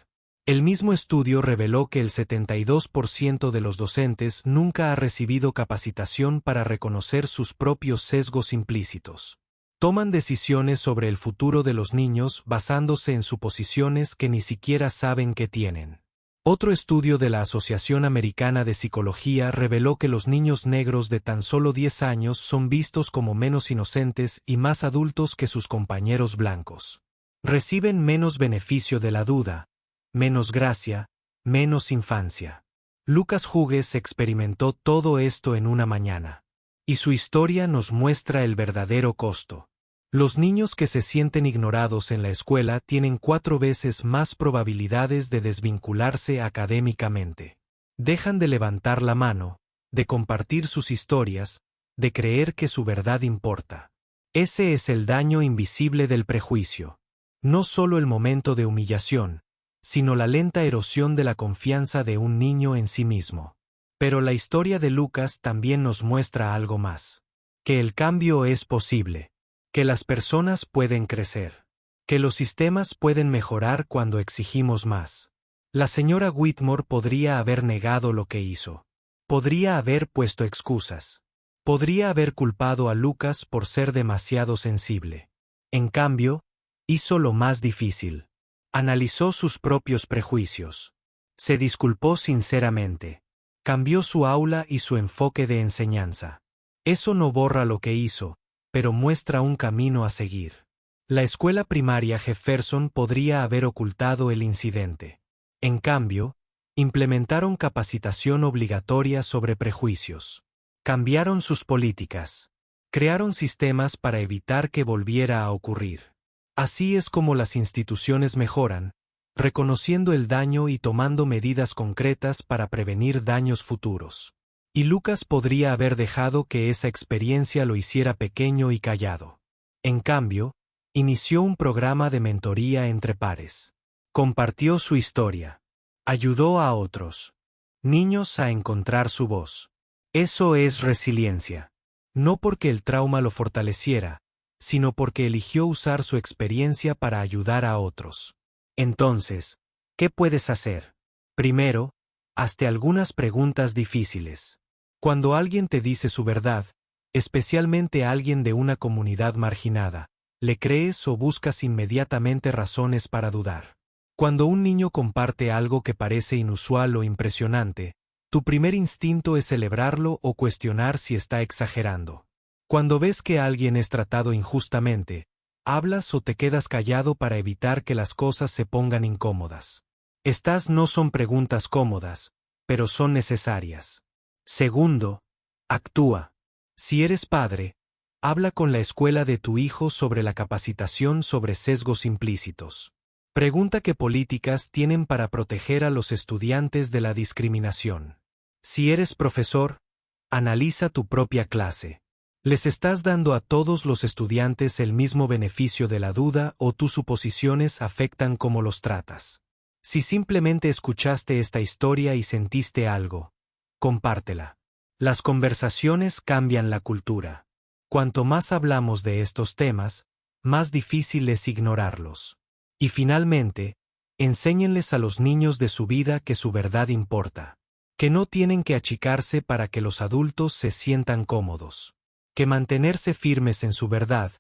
El mismo estudio reveló que el 72% de los docentes nunca ha recibido capacitación para reconocer sus propios sesgos implícitos. Toman decisiones sobre el futuro de los niños basándose en suposiciones que ni siquiera saben que tienen. Otro estudio de la Asociación Americana de Psicología reveló que los niños negros de tan solo 10 años son vistos como menos inocentes y más adultos que sus compañeros blancos. Reciben menos beneficio de la duda, menos gracia, menos infancia. Lucas Hughes experimentó todo esto en una mañana. Y su historia nos muestra el verdadero costo. Los niños que se sienten ignorados en la escuela tienen 4 veces más probabilidades de desvincularse académicamente. Dejan de levantar la mano, de compartir sus historias, de creer que su verdad importa. Ese es el daño invisible del prejuicio. No solo el momento de humillación, sino la lenta erosión de la confianza de un niño en sí mismo. Pero la historia de Lucas también nos muestra algo más. Que el cambio es posible. Que las personas pueden crecer. Que los sistemas pueden mejorar cuando exigimos más. La señora Whitmore podría haber negado lo que hizo. Podría haber puesto excusas. Podría haber culpado a Lucas por ser demasiado sensible. En cambio, hizo lo más difícil. Analizó sus propios prejuicios. Se disculpó sinceramente. Cambió su aula y su enfoque de enseñanza. Eso no borra lo que hizo, pero muestra un camino a seguir. La escuela primaria Jefferson podría haber ocultado el incidente. En cambio, implementaron capacitación obligatoria sobre prejuicios. Cambiaron sus políticas. Crearon sistemas para evitar que volviera a ocurrir. Así es como las instituciones mejoran, reconociendo el daño y tomando medidas concretas para prevenir daños futuros. Y Lucas podría haber dejado que esa experiencia lo hiciera pequeño y callado. En cambio, inició un programa de mentoría entre pares. Compartió su historia. Ayudó a otros niños a encontrar su voz. Eso es resiliencia. No porque el trauma lo fortaleciera, sino porque eligió usar su experiencia para ayudar a otros. Entonces, ¿qué puedes hacer? Primero, hazte algunas preguntas difíciles. Cuando alguien te dice su verdad, especialmente alguien de una comunidad marginada, ¿le crees o buscas inmediatamente razones para dudar? Cuando un niño comparte algo que parece inusual o impresionante, tu primer instinto es celebrarlo o cuestionar si está exagerando. Cuando ves que alguien es tratado injustamente, ¿hablas o te quedas callado para evitar que las cosas se pongan incómodas? Estas no son preguntas cómodas, pero son necesarias. Segundo, actúa. Si eres padre, habla con la escuela de tu hijo sobre la capacitación sobre sesgos implícitos. Pregunta qué políticas tienen para proteger a los estudiantes de la discriminación. Si eres profesor, analiza tu propia clase. ¿Les estás dando a todos los estudiantes el mismo beneficio de la duda o tus suposiciones afectan cómo los tratas? Si simplemente escuchaste esta historia y sentiste algo, compártela. Las conversaciones cambian la cultura. Cuanto más hablamos de estos temas, más difícil es ignorarlos. Y finalmente, enséñenles a los niños de su vida que su verdad importa. Que no tienen que achicarse para que los adultos se sientan cómodos. Que mantenerse firmes en su verdad,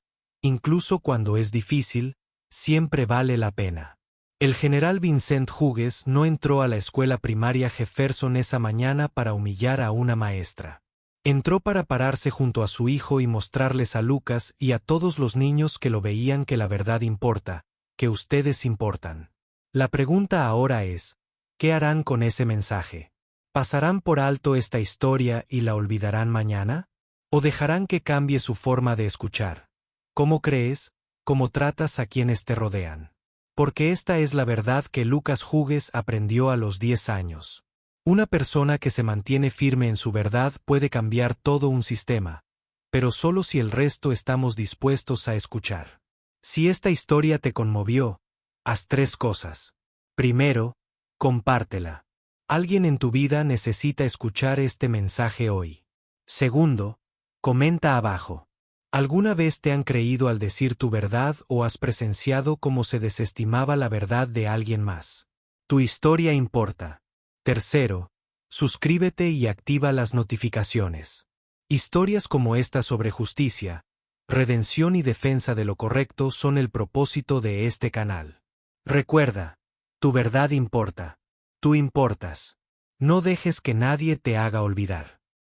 incluso cuando es difícil, siempre vale la pena. El general Vincent Hughes no entró a la escuela primaria Jefferson esa mañana para humillar a una maestra. Entró para pararse junto a su hijo y mostrarles a Lucas y a todos los niños que lo veían que la verdad importa, que ustedes importan. La pregunta ahora es, ¿qué harán con ese mensaje? ¿Pasarán por alto esta historia y la olvidarán mañana? ¿O dejarán que cambie su forma de escuchar? ¿Cómo crees? ¿Cómo tratas a quienes te rodean? Porque esta es la verdad que Lucas Hughes aprendió a los 10 años. Una persona que se mantiene firme en su verdad puede cambiar todo un sistema, pero solo si el resto estamos dispuestos a escuchar. Si esta historia te conmovió, haz 3 cosas. Primero, compártela. Alguien en tu vida necesita escuchar este mensaje hoy. Segundo, comenta abajo. ¿Alguna vez te han creído al decir tu verdad o has presenciado cómo se desestimaba la verdad de alguien más? Tu historia importa. Tercero, suscríbete y activa las notificaciones. Historias como esta sobre justicia, redención y defensa de lo correcto son el propósito de este canal. Recuerda, tu verdad importa. Tú importas. No dejes que nadie te haga olvidar.